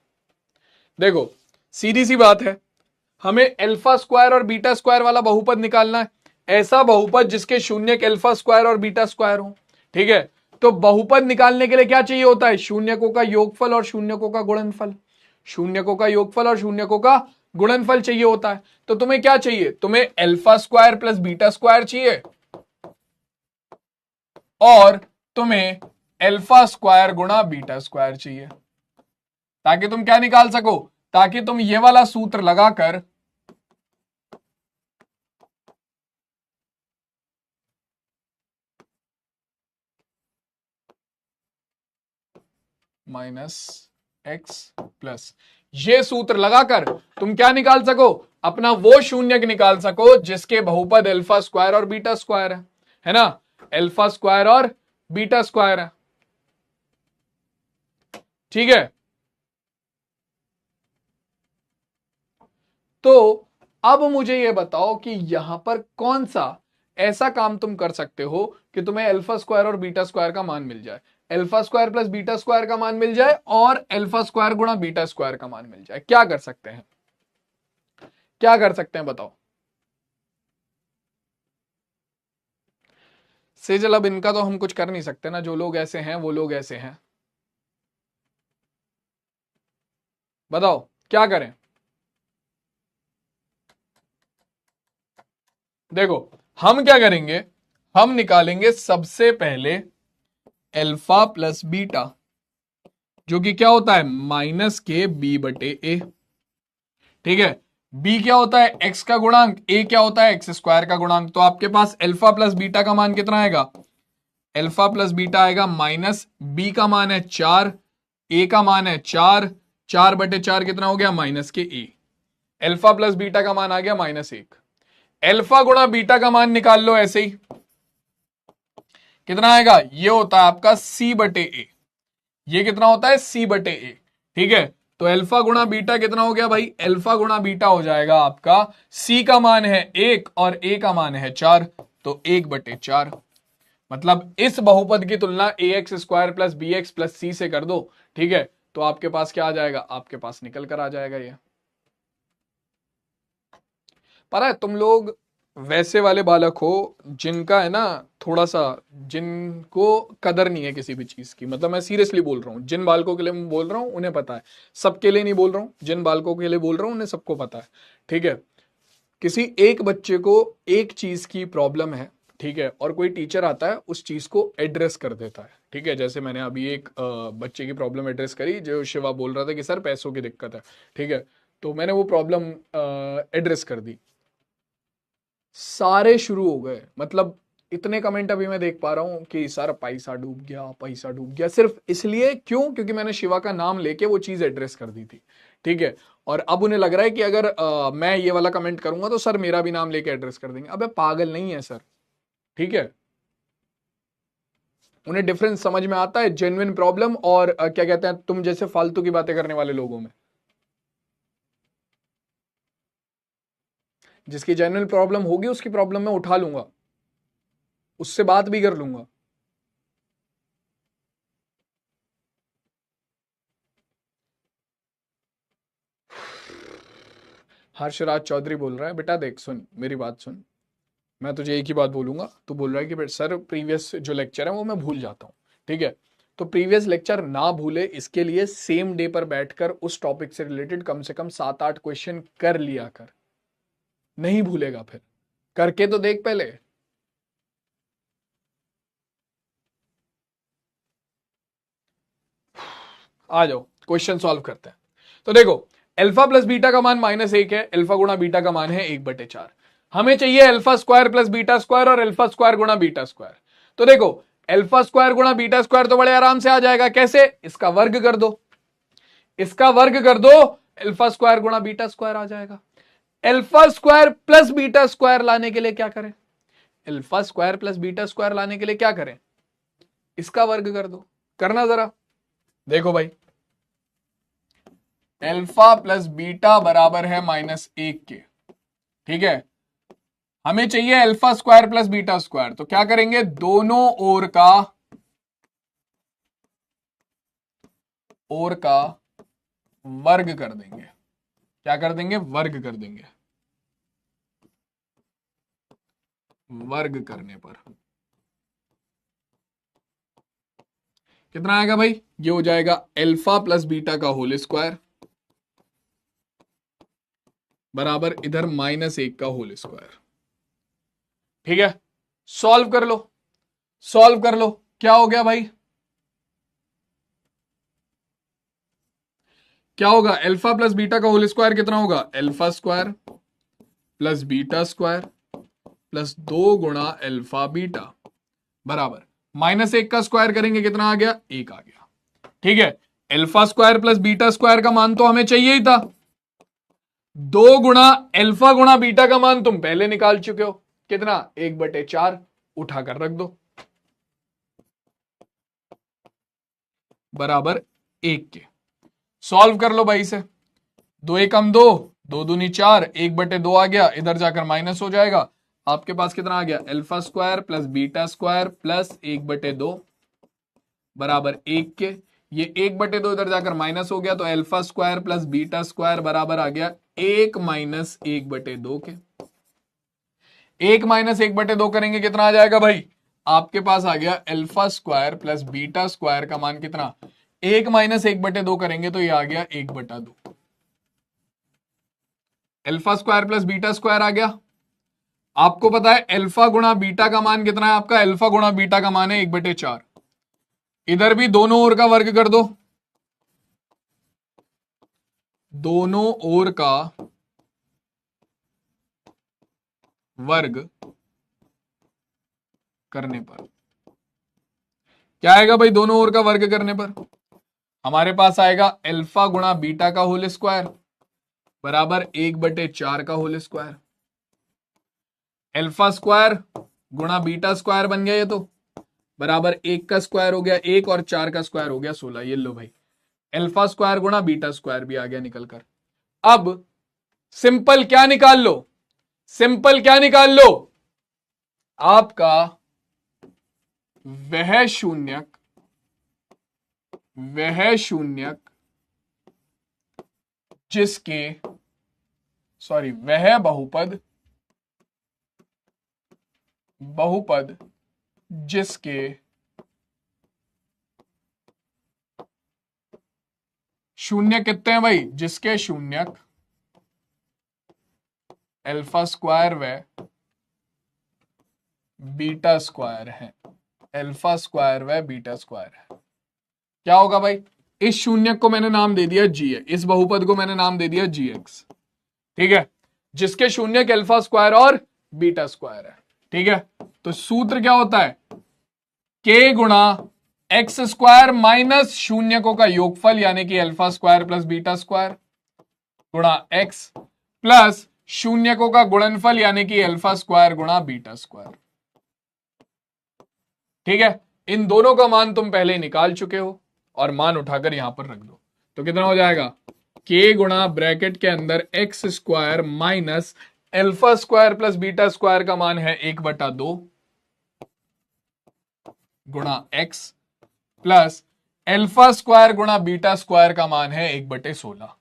देखो, सीधी सी बात है, हमें अल्फा स्क्वायर और बीटा स्क्वायर वाला बहुपद निकालना है। ऐसा बहुपद जिसके शून्यक अल्फा स्क्वायर और बीटा स्क्वायर हो। ठीक है, तो बहुपद निकालने के लिए क्या चाहिए होता है? शून्यकों का योगफल और शून्यकों का गुणनफल। शून्यकों का योगफल और शून्यकों का गुणनफल चाहिए होता है। तो तुम्हें क्या चाहिए? तुम्हें alpha square plus beta square चाहिए, और तुम्हें अल्फा स्क्वायर गुणा बीटा स्क्वायर चाहिए, ताकि तुम क्या निकाल सको? ताकि तुम ये वाला सूत्र लगाकर माइनस एक्स प्लस, ये सूत्र लगाकर तुम क्या निकाल सको? अपना वो शून्यक निकाल सको जिसके बहुपद अल्फा स्क्वायर और बीटा स्क्वायर है ना? अल्फा स्क्वायर और बीटा स्क्वायर है। ठीक है, तो अब मुझे यह बताओ कि यहां पर कौन सा ऐसा काम तुम कर सकते हो कि तुम्हें अल्फा स्क्वायर और बीटा स्क्वायर का मान मिल जाए, alpha square plus beta square का मान मिल जाए और अल्फा स्क्वायर गुणा बीटा स्क्वायर का मान मिल जाए। क्या कर सकते हैं? क्या कर सकते हैं बताओ। सेजल, अब इनका तो हम कुछ कर नहीं सकते ना, जो लोग ऐसे हैं वो लोग ऐसे हैं। बताओ क्या करें। देखो, हम क्या करेंगे, हम निकालेंगे सबसे पहले अल्फा प्लस बीटा, जो कि क्या होता है? माइनस के बी बटे ए। ठीक है, b क्या होता है? x का गुणांक, a क्या होता है? एक्स स्क्वायर का गुणांक। तो आपके पास अल्फा प्लस बीटा का मान कितना आएगा? अल्फा प्लस बीटा आएगा माइनस, b का मान है 4, a का मान है 4, 4/4 कितना हो गया? माइनस के a। अल्फा प्लस बीटा का मान आ गया -1। अल्फा गुणा बीटा का मान निकाल लो ऐसे ही, कितना आएगा? ये होता है आपका c/a। ये कितना होता है? c/a। ठीक है, तो अल्फा गुणा बीटा कितना हो गया भाई? अल्फा गुणा बीटा हो जाएगा आपका, c का मान है 1 और a का मान है 4, तो 1/4। मतलब इस बहुपद की तुलना ax square plus B X plus C से कर दो। ठीक है, तो आपके पास क्या आ जाएगा? आपके पास निकल कर आ जाएगा ये। पता है, तुम लोग वैसे वाले बालक हो जिनका है ना, थोड़ा सा, जिनको कदर नहीं है किसी भी चीज की। मतलब मैं सीरियसली बोल रहा हूं, जिन बालकों के लिए मैं बोल रहा हूं उन्हें पता है। सबके लिए नहीं बोल रहा हूं, जिन बालकों के लिए बोल रहा हूं उन्हें सबको पता है। ठीक है, किसी एक बच्चे को एक चीज की प्रॉब्लम है, ठीक है, और कोई टीचर आता है उस चीज को एड्रेस कर देता है। ठीक है, जैसे मैंने अभी एक बच्चे की प्रॉब्लम एड्रेस करी, जो शिवा बोल रहा था कि सर पैसों की दिक्कत है। ठीक है, तो मैंने वो प्रॉब्लम एड्रेस कर दी, सारे शुरू हो गए। मतलब इतने कमेंट अभी मैं देख पा रहा हूं कि सर पैसा डूब गया, पैसा डूब गया, सिर्फ इसलिए क्यों? क्योंकि मैंने शिवा का नाम लेके वो चीज एड्रेस कर दी थी। ठीक है। और अब उन्हें लग रहा है कि अगर मैं ये वाला कमेंट करूंगा तो सर मेरा भी नाम लेके एड्रेस कर देंगे। अबे पागल नहीं है सर, ठीक है। उन्हें डिफरेंस समझ में आता है जेन्युइन प्रॉब्लम और क्या कहते हैं तुम जैसे फालतू की बातें करने वाले लोगों में। जिसकी जेन्युइन प्रॉब्लम होगी उसकी प्रॉब्लम मैं उठा लूंगा, उससे बात भी कर लूंगा। हर्षराज चौधरी बोल रहा है बेटा देख सुन मेरी बात सुन, मैं तुझे एक ही बात बोलूंगा। तू बोल रहा है कि बेटा सर प्रीवियस जो लेक्चर है वो मैं भूल जाता हूँ, ठीक है। तो प्रीवियस लेक्चर ना भूले इसके लिए सेम डे पर बैठकर उस टॉपिक से रिलेटेड कम से कम 7-8 क्वेश्चन कर लिया कर। नहीं भूलेगा फिर, करके तो देख पहले। आ जाओ क्वेश्चन सॉल्व करते हैं। तो देखो अल्फा प्लस बीटा का मान -1 है, अल्फा गुणा बीटा का मान है 1/4। हमें चाहिए alpha square plus beta square और अल्फा स्क्वायर गुणा बीटा स्क्वायर। तो देखो अल्फा स्क्वायर गुणा बीटा स्क्वायर तो बड़े आराम से आ जाएगा। कैसे? इसका वर्ग कर दो, इसका वर्ग कर दो, अल्फा स्क्वायर गुणा बीटा स्क्वायर आ जाएगा। Alpha square plus beta square लाने के लिए क्या करें? Alpha square plus beta square लाने के लिए क्या करें? इसका वर्ग कर दो। करना जरा देखो भाई, अल्फा प्लस बीटा बराबर है -1 के, ठीक है। हमें चाहिए alpha square plus beta square, तो क्या करेंगे? दोनों ओर का वर्ग कर देंगे। क्या कर देंगे? वर्ग कर देंगे। वर्ग करने पर कितना आएगा भाई? ये हो जाएगा अल्फा प्लस बीटा का होल स्क्वायर बराबर इधर -1 का होल स्क्वायर, ठीक है। सॉल्व कर लो, सॉल्व कर लो। क्या हो गया भाई? क्या होगा? अल्फा प्लस बीटा का होल स्क्वायर कितना होगा? Alpha square plus beta square plus 2 गुणा अल्फा बीटा बराबर -1 का स्क्वायर करेंगे कितना आ गया? 1 आ गया, ठीक है। Alpha square plus beta square का मान तो हमें चाहिए ही था। 2 गुणा अल्फा गुणा बीटा का मान तुम पहले निकाल चुके हो, कितना? 1/4 उठाकर रख दो बराबर 1 के। सॉल्व कर लो भाई से। 2 एकम 2, 2 दूनी 4, 1/2 आ गया, इधर जाकर माइनस हो जाएगा। आपके पास कितना आ गया? Alpha square plus beta square plus 1/2 बराबर 1 के। ये 1/2 इधर जाकर माइनस हो गया, तो alpha square plus beta square बराबर आ गया 1 माइनस 1/2 के। 1 माइनस 1/2 करेंगे कितना आ जाएगा भाई? आपके पास आ गया alpha square plus beta square का मान कितना? 1 माइनस 1/2 करेंगे तो ये आ गया 1/2। Alpha square plus beta square आ गया। आपको पता है अल्फा गुणा बीटा का मान कितना है आपका? अल्फा गुणा बीटा का मान है 1/4। इधर भी दोनों ओर का वर्ग कर दो, दोनों ओर का वर्ग करने पर क्या आएगा भाई? दोनों ओर का वर्ग करने पर हमारे पास आएगा अल्फा गुणा बीटा का होल स्क्वायर बराबर 1/4 का होल स्क्वायर। अल्फा स्क्वायर गुणा बीटा स्क्वायर बन गया ये तो, बराबर 1 का स्क्वायर हो गया 1 और 4 का स्क्वायर हो गया 16। ये लो भाई, अल्फा स्क्वायर गुणा बीटा स्क्वायर भी आ गया निकल कर। अब सिंपल क्या निकाल लो? सिंपल क्या निकाल लो? आपका वह शून्यक जिसके वह बहुपद जिसके शून्य कितने हैं भाई? जिसके शून्यक अल्फा स्क्वायर व बीटा स्क्वायर है। अल्फा स्क्वायर व बीटा स्क्वायर है। क्या होगा भाई? इस शून्यक को मैंने नाम दे दिया जी, इस बहुपद को मैंने नाम दे दिया GX, ठीक है। जिसके शून्यक अल्फा स्क्वायर और बीटा स्क्वायर है, ठीक है। तो सूत्र क्या होता है? K गुणा एक्स स्क्वायर माइनस शून्यकों का योगफल यानी कि alpha square plus beta square गुणा एक्स प्लस शून्यकों का गुणनफल यानी कि अल्फा स्क्वायर गुणा बीटा स्क्वायर। ठीक है, इन दोनों का मान तुम पहले निकाल चुके हो और मान उठाकर यहां पर रख दो। तो कितना हो जाएगा, के गुणा ब्रैकेट के अंदर x square minus alpha square plus beta square का मान है 1/2 गुणा एक्स प्लस अल्फा स्क्वायर गुणा बीटा स्क्वायर का मान है 1/16।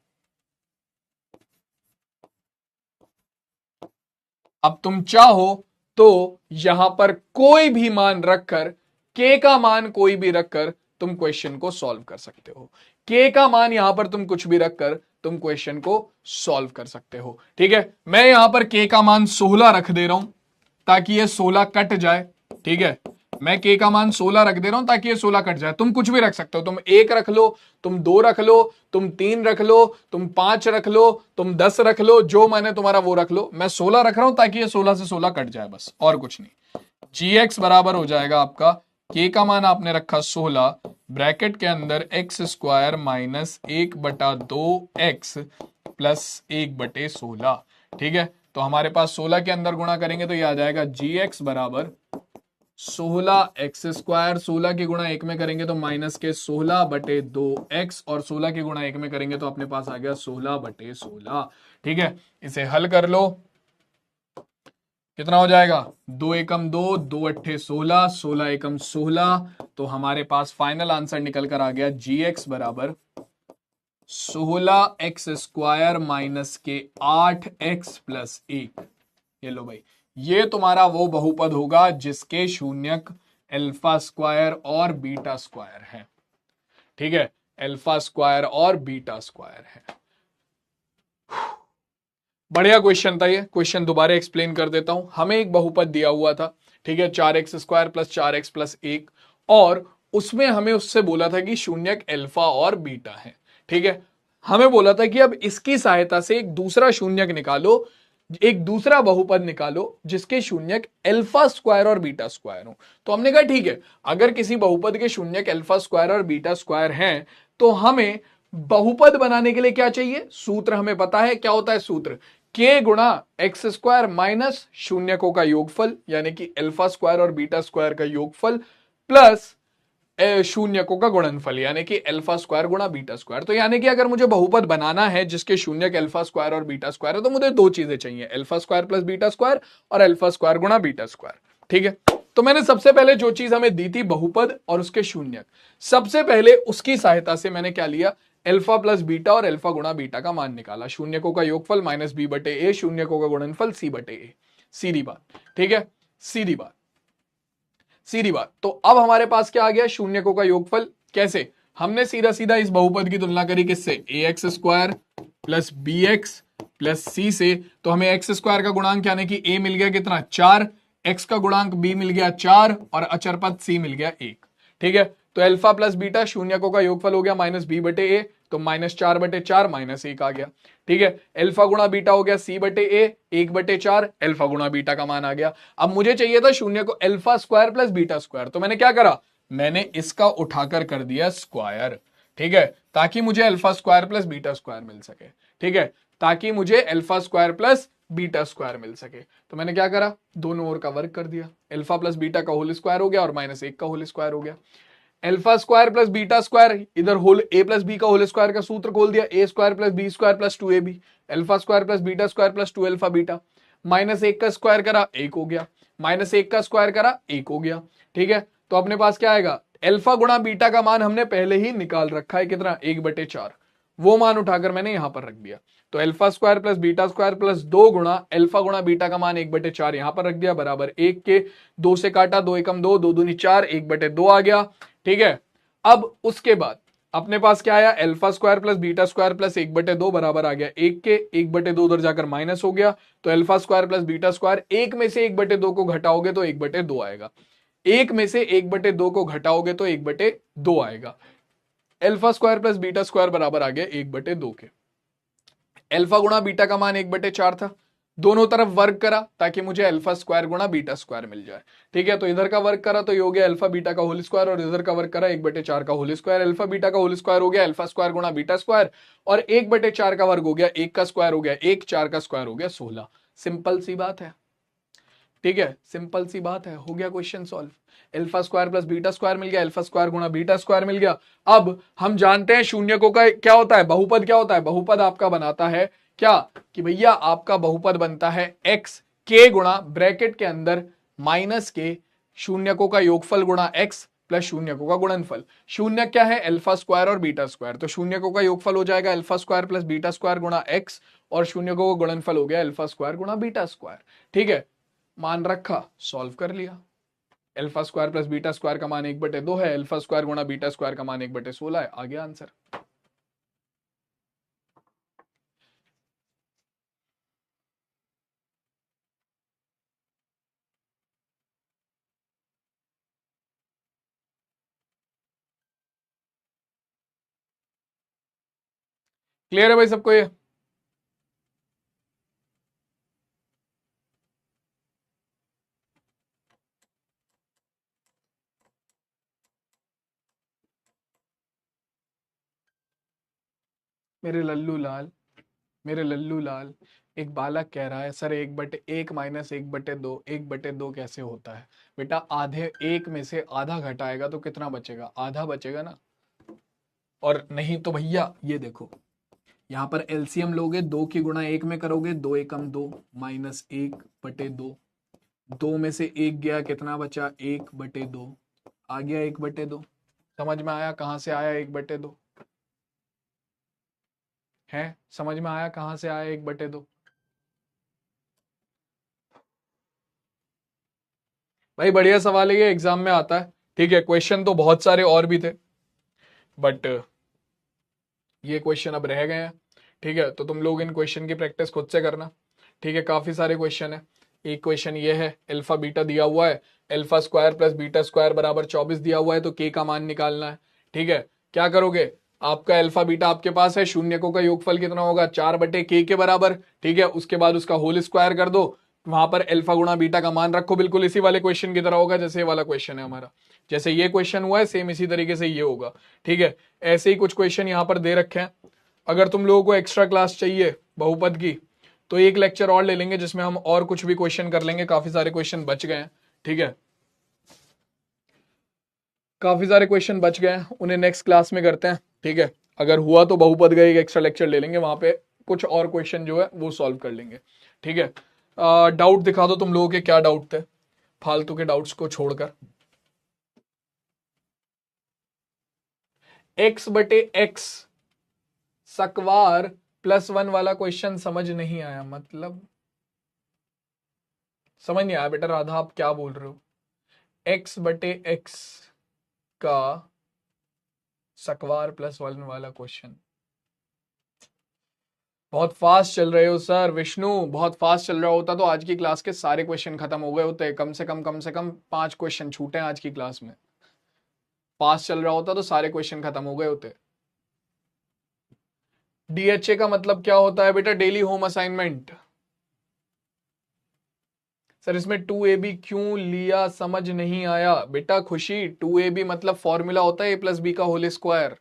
अब तुम चाहो तो यहां पर कोई भी मान रखकर, के का मान कोई भी रखकर तुम क्वेश्चन को सॉल्व कर सकते हो। के का मान यहां पर तुम कुछ भी रखकर तुम क्वेश्चन को सॉल्व कर सकते हो। ठीक है, मैं यहां पर के का मान 16 रख दे रहा हूं ताकि ये 16 कट जाए। ठीक है, मैं के का मान 16 रख दे रहा हूं ताकि ये 16 कट जाए। तुम कुछ भी रख सकते हो, तुम 1 रख लो, तुम 2 रख लो, तुम 3 रख लो, तुम 5 रख लो, तुम 10 रख लो, जो मैंने तुम्हारा वो रख लो। मैं 16 रख रहा हूं ताकि ये 16 से 16 कट जाए, बस और कुछ नहीं। gx बराबर हो जाएगा आपका, के का मान आपने रखा 16, ब्रैकेट के अंदर x square minus 1/2 x plus 1/16। ठीक है, तो हमारे पास 16 के अंदर गुणा करेंगे तो ये आ जाएगा gx बराबर 16 एक्स स्क्वायर, 16 की गुणा 1 में करेंगे तो माइनस के 16/2 एक्स, और 16 की गुणा 1 में करेंगे तो अपने पास आ गया 16/16। ठीक है, इसे हल कर लो, कितना हो जाएगा, 2 एकम 2, 2 अट्ठे 16, 16 एकम 16। तो हमारे पास फाइनल आंसर निकल कर आ गया gx बराबर 16 एक्स स्क्वायर माइनस के 8 एक्स प्लस 1। ये लो भाई, ये तुम्हारा वो बहुपद होगा जिसके शून्यक अल्फा स्क्वायर और बीटा स्क्वायर है। ठीक है, अल्फा स्क्वायर और बीटा स्क्वायर है। बढ़िया क्वेश्चन था ये। क्वेश्चन दोबारा एक्सप्लेन कर देता हूं। हमें एक बहुपद दिया हुआ था, ठीक है, 4x square plus 4x plus 1, और उसमें हमें उससे बोला था कि शून्यक अल्फा और बीटा है। ठीक है, हमें बोला था कि अब इसकी सहायता से एक दूसरा शून्यक निकालो, एक दूसरा बहुपद निकालो जिसके शून्यक अल्फा स्क्वायर और बीटा स्क्वायर हो। तो हमने कहा ठीक है, अगर किसी बहुपद के शून्यक अल्फा स्क्वायर और बीटा स्क्वायर हैं तो हमें बहुपद बनाने के लिए क्या चाहिए, सूत्र हमें पता है। क्या होता है सूत्र, के गुणा एक्स स्क्वायर माइनस शून्यकों का योगफल यानी कि अल्फा स्क्वायर और बीटा स्क्वायर का योगफल प्लस शून्यकों का गुणनफल यानी कि अल्फा स्क्वायर गुणा बीटा स्क्वायर। तो यानी कि अगर मुझे बहुपद बनाना है जिसके शून्यक अल्फा स्क्वायर और बीटा स्क्वायर है तो मुझे दो चीजें चाहिए, alpha square plus beta square और अल्फा स्क्वायर गुणा बीटा स्क्वायर। ठीक है, तो मैंने सबसे पहले जो चीज हमें दी थी बहुपद और उसके शून्यक, सबसे पहले उसकी सहायता से मैंने क्या लिया, अल्फा प्लस बीटा और अल्फा गुणा बीटा का मान निकाला। शून्यकों का योगफल माइनस बी बटे ए, शून्यकों का गुणनफल सी बटे ए। सीधी बात, ठीक है, सीधी बात, सीधी बात। तो अब हमारे पास क्या आ गया, शून्यकों का योगफल। कैसे, हमने सीधा सीधा इस बहुपद की तुलना करी किससे, A X square plus B X plus C से। तो हमें एक्स स्क्वायर का गुणांक यानी कि ए मिल गया कितना, 4, एक्स का गुणांक बी मिल गया 4 और अचर पद सी मिल गया 1। ठीक है, तो अल्फा प्लस बीटा शून्यकों का योगफल हो गया माइनस बी बटे ए, तो माइनस 4/4 माइनस 1 आ गया। ठीक है, अल्फा गुणा बीटा हो गया सी बटे ए, 1/4 अल्फा गुणा बीटा का मान आ गया। अब मुझे चाहिए था शून्य को alpha square plus beta square, तो मैंने क्या करा, मैंने इसका उठाकर कर दिया स्क्वायर। ठीक है, ताकि मुझे alpha square plus beta square मिल सके। ठीक है, ताकि मुझे alpha square plus beta square मिल सके। तो मैंने क्या करा, दोनों ओर का वर्ग कर दिया, अल्फा प्लस बीटा का होल स्क्वायर हो गया और माइनस 1 का होल स्क्वायर हो गया। Alpha square plus beta square, इधर होल ए प्लस बी का होल स्क्वायर का सूत्र खोल दिया, A square plus B square plus 2ab, alpha square plus beta square plus 2 alpha beta. Minus 1 का स्क्वायर करा 1 हो गया, माइनस 1 का स्क्वायर करा 1 हो गया। ठीक है, तो अपने पास क्या आएगा, अल्फा गुणा बीटा का मान हमने पहले ही निकाल रखा है कितना, 1/4, वो मान उठाकर मैंने यहां पर रख दिया। तो alpha square plus beta square plus 2 गुणा अल्फा गुणा बीटा का मान 1/4 यहां पर रख दिया बराबर 1 के, 2 से काटा, 2 एकम 2, 2 दूनी 4, 1/2 आ गया। ठीक है, अब उसके बाद अपने पास क्या आया, alpha square plus beta square plus 1/2 बराबर आ गया 1 के, 1/2 उधर जाकर माइनस हो गया। तो alpha square plus beta square, एक में से 1/2 को घटाओगे तो 1/2 आएगा, एक में से 1/2 को घटाओगे तो 1/2 आएगा। Alpha square plus beta square बराबर आ गया 1/2 के। अल्फा गुणा बीटा का मान 1/4 था, दोनों तरफ वर्क करा ताकि मुझे अल्फा स्क्वायर गुणा बीटा स्क्वायर मिल जाए। ठीक है, तो इधर का वर्क करा तो ये हो गया अल्फा बीटा का होल स्क्वायर, और इधर का वर्क करा 1/4 का होल स्क्वायर। अल्फा बीटा का होल स्क्वायर हो गया अल्फा स्क्वायर गुणा बीटा स्क्वायर, और 1/4 का वर्ग हो गया 1 का स्क्वायर हो गया 1, 4 का स्क्वायर हो गया 16। सिंपल सी बात है। ठीक है, सिंपल सी बात है, हो गया question solve. Alpha square plus beta square मिल गया, अल्फा स्क्वायर गुणा बीटा स्क्वायर मिल गया। अब हम जानते हैं शून्यकों का क्या होता है, बहुपद क्या होता है। बहुपद आपका बनाता है क्या कि भैया आपका बहुपद बनता है एक्स के गुणा ब्रैकेट के अंदर माइनस के शून्यकों का योगफल गुणा एक्स प्लस शून्यकों का गुणनफल। शून्य क्या है, अल्फा स्क्वायर और बीटा स्क्वायर, तो शून्यकों का योगफल हो जाएगा alpha square plus beta square गुणा एक्स, और शून्यकों का गुणनफल हो गया अल्फा स्क्वायर गुणा बीटा स्क्वायर। ठीक है, मान रखा, सॉल्व कर लिया। Alpha square plus beta square का मान 1/2 है, अल्फा स्क्वायर गुणा बीटा स्क्वायर का मान 1/16 है। आ गया आंसर। क्लियर है भाई सबको ये? मेरे लल्लू लाल, मेरे लल्लू लाल, एक बालक कह रहा है सर 1/1 माइनस 1/2, 1/2 कैसे होता है? बेटा आधे एक में से आधा घटाएगा तो कितना बचेगा, आधा बचेगा ना। और नहीं तो भैया ये देखो, यहाँ पर एलसीएम लोगे, 2 की गुणा 1 में करोगे, 2 एकम 2 माइनस 1/2, 2 में से 1 गया, कितना बचा 1/2, आ गया 1/2। समझ में आया कहां से आया 1/2? है, समझ में आया कहां से आया 1/2? भाई बढ़िया सवाल है ये, एग्जाम में आता है। ठीक है, क्वेश्चन तो बहुत सारे और भी थे, बट ये क्वेश्चन अब रह गए हैं। ठीक है, तो तुम लोग इन क्वेश्चन की प्रैक्टिस खुद से करना। ठीक है, काफी सारे क्वेश्चन है। एक क्वेश्चन ये है, अल्फा बीटा दिया हुआ है, alpha square plus beta square बराबर 24 दिया हुआ है, तो के का मान निकालना है। ठीक है, क्या करोगे, आपका अल्फा बीटा आपके पास है, शून्यकों का योगफल कितना होगा 4/k के बराबर। ठीक है, उसके बाद उसका होल स्क्वायर कर दो, वहां पर अल्फा गुणा बीटा का मान रखो, बिल्कुल इसी वाले क्वेश्चन की तरह होगा जैसे ये वाला क्वेश्चन है हमारा। जैसे ये क्वेश्चन हुआ है सेम इसी तरीके से ये होगा। ठीक है, ऐसे ही कुछ क्वेश्चन यहाँ पर दे रखे हैं। अगर तुम लोगों को एक्स्ट्रा क्लास चाहिए बहुपद की, तो एक लेक्चर और ले लेंगे जिसमें हम और कुछ भी क्वेश्चन कर लेंगे, काफी सारे क्वेश्चन बच गए हैं। ठीक है, काफी सारे क्वेश्चन बच गए हैं, उन्हें नेक्स्ट क्लास में करते हैं। ठीक है, अगर हुआ तो बहुपद का एक एक्स्ट्रा लेक्चर ले लेंगे, वहां पे कुछ और क्वेश्चन जो है वो सॉल्व कर लेंगे। ठीक है, डाउट दिखा दो तुम लोगों के, क्या डाउट थे फालतू के डाउट्स को छोड़कर। x/x स्क्वायर +1 वाला क्वेश्चन समझ नहीं आया, मतलब समझ नहीं आया बेटा राधा, आप क्या बोल रहे हो? x/x का स्क्वायर +1 वाला क्वेश्चन। बहुत फास्ट चल रहे हो सर विष्णु, बहुत फास्ट चल रहा होता तो आज की क्लास के सारे क्वेश्चन खत्म हो गए होते। कम से कम 5 क्वेश्चन छूटे हैं आज की क्लास में। फास्ट चल रहा होता तो सारे क्वेश्चन खत्म हो गए होते। डीएचए का मतलब क्या होता है बेटा? Daily home assignment. सर इसमें 2ab क्यों लिया, समझ नहीं आया बेटा। खुशी, 2ab मतलब फॉर्मूला होता है a+b का whole square,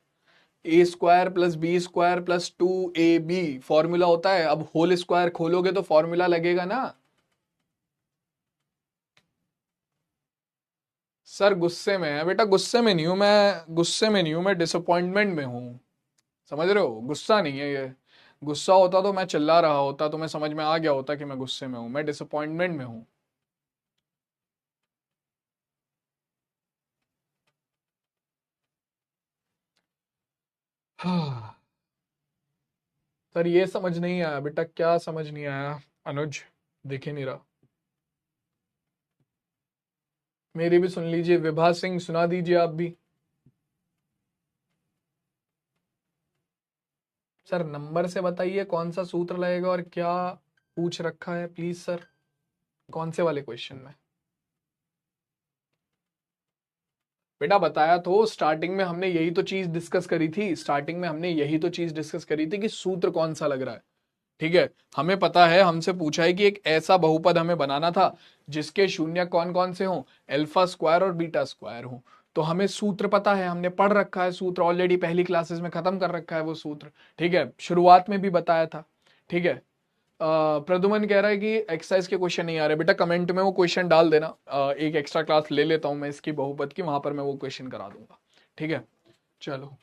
a² + b² + 2ab formula होता है। अब होल स्क्वायर खोलोगे तो फॉर्मूला लगेगा ना। सर गुस्से में है बेटा, गुस्से में नहीं हूं मैं, गुस्से में नहीं हूं मैं, डिसअपॉइंटमेंट में हूं। समझ रहे हो, गुस्सा नहीं है ये। गुस्सा होता तो मैं चिल्ला रहा होता, तो मैं समझ में आ गया होता कि मैं गुस्से में हूं, मैं डिसअपॉइंटमेंट में हूं। हाँ। सर ये समझ नहीं आया बेटा, क्या समझ नहीं आया अनुज? दिख ही नहीं रहा। मेरी भी सुन लीजिए, विभा सिंह सुना दीजिए आप भी। सर नंबर से बताइए कौन सा सूत्र लगेगा और क्या पूछ रखा है प्लीज सर, कौन से वाले क्वेश्चन में? बेटा बताया तो, स्टार्टिंग में हमने यही तो चीज डिस्कस करी थी, स्टार्टिंग में हमने यही तो चीज डिस्कस करी थी कि सूत्र कौन सा लग रहा है। ठीक है, हमें पता है, हमसे पूछा है कि एक ऐसा बहुपद हमें बनाना था जिसके शून्य कौन कौन से हों, अल्फा स्क्वायर और बीटा स्क्वायर हों। तो हमें सूत्र पता है, हमने पढ़ रखा है सूत्र ऑलरेडी, पहली क्लासेस में खत्म कर रखा है वो सूत्र। ठीक है, शुरुआत में भी बताया था। ठीक है, प्रदुमन कह रहा है कि एक्सरसाइज के क्वेश्चन नहीं आ रहे। बेटा कमेंट में वो क्वेश्चन डाल देना, एक एक्स्ट्रा क्लास ले लेता हूं मैं इसकी बहुपद की, वहां पर मैं वो क्वेश्चन करा दूंगा। ठीक है, चलो।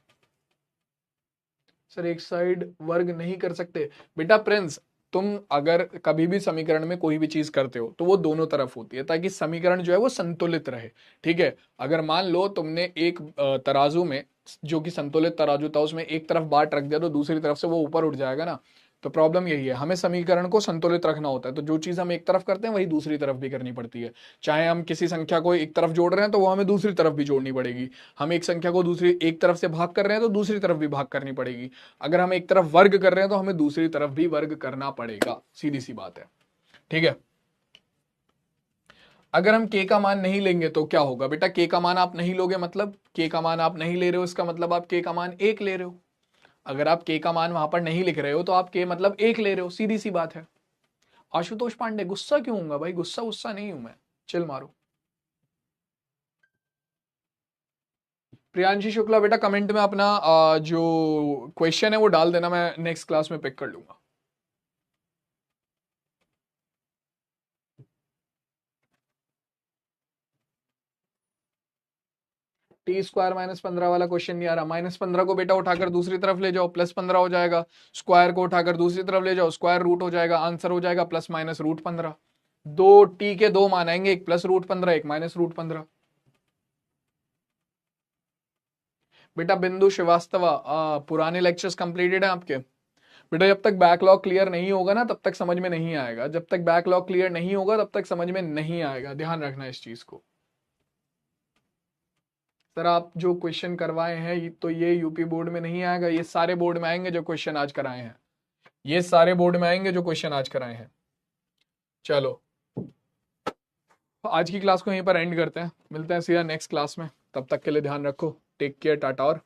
सर एक साइड वर्ग नहीं कर सकते? बेटा प्रिंस, तुम अगर कभी भी समीकरण में कोई भी चीज करते हो तो वो दोनों तरफ होती है, ताकि समीकरण जो है वो संतुलित रहे। ठीक है, अगर मान लो तुमने एक तराजू में, जो कि संतुलित तराजू था, उसमें एक तरफ बाट रख दिया तो दूसरी तरफ से वो ऊपर उठ जाएगा ना। तो प्रॉब्लम यही है, हमें समीकरण को संतुलित रखना होता है। तो जो चीज हम एक तरफ करते हैं वही दूसरी तरफ भी करनी पड़ती है। चाहे हम किसी संख्या को एक तरफ जोड़ रहे हैं तो वो हमें दूसरी तरफ भी जोड़नी पड़ेगी। हम एक संख्या को दूसरी एक तरफ से भाग कर रहे हैं तो दूसरी तरफ भी भाग करनी पड़ेगी। अगर हम एक तरफ वर्ग कर रहे हैं तो हमें दूसरी तरफ भी वर्ग करना पड़ेगा, सीधी सी बात है। ठीक है, अगर हम के का मान नहीं लेंगे तो क्या होगा? बेटा के का मान आप नहीं लोगे, मतलब के का मान आप नहीं ले रहे हो, इसका मतलब आप के का मान 1 ले रहे हो। अगर आप के का मान वहां पर नहीं लिख रहे हो तो आप के मतलब 1 ले रहे हो, सीधी सी बात है। आशुतोष पांडे, गुस्सा क्यों होगा भाई? गुस्सा गुस्सा नहीं हूं मैं, चिल मारो। प्रियांशी शुक्ला, बेटा कमेंट में अपना जो क्वेश्चन है वो डाल देना, मैं नेक्स्ट क्लास में पिक कर लूंगा। टी स्क्वायर -15 वाला क्वेश्चन नहीं आ रहा। -15 को बेटा उठाकर दूसरी तरफ ले जाओ, +15 हो जाएगा। स्क्वायर को उठाकर दूसरी तरफ ले जाओ, स्क्वायर रूट हो जाएगा। आंसर हो जाएगा +-√15। दो टी के दो मान आएंगे, एक +√15, एक -√15। बेटा बिंदु श्रीवास्तव, पुराने लेक्चर्स कंप्लीटेड है आपके? बेटा जब तक बैकलॉग क्लियर नहीं होगा ना तब तक समझ में नहीं आएगा, जब तक बैकलॉग क्लियर नहीं होगा तब तक समझ में नहीं आएगा, ध्यान रखना इस चीज को। सर आप जो क्वेश्चन करवाए हैं तो ये यूपी बोर्ड में नहीं आएगा, ये सारे बोर्ड में आएंगे जो क्वेश्चन आज कराए हैं, ये सारे बोर्ड में आएंगे जो क्वेश्चन आज कराए हैं। चलो आज की क्लास को यहीं पर एंड करते हैं, मिलते हैं सीधा नेक्स्ट क्लास में। तब तक के लिए ध्यान रखो, टेक केयर, टाटा और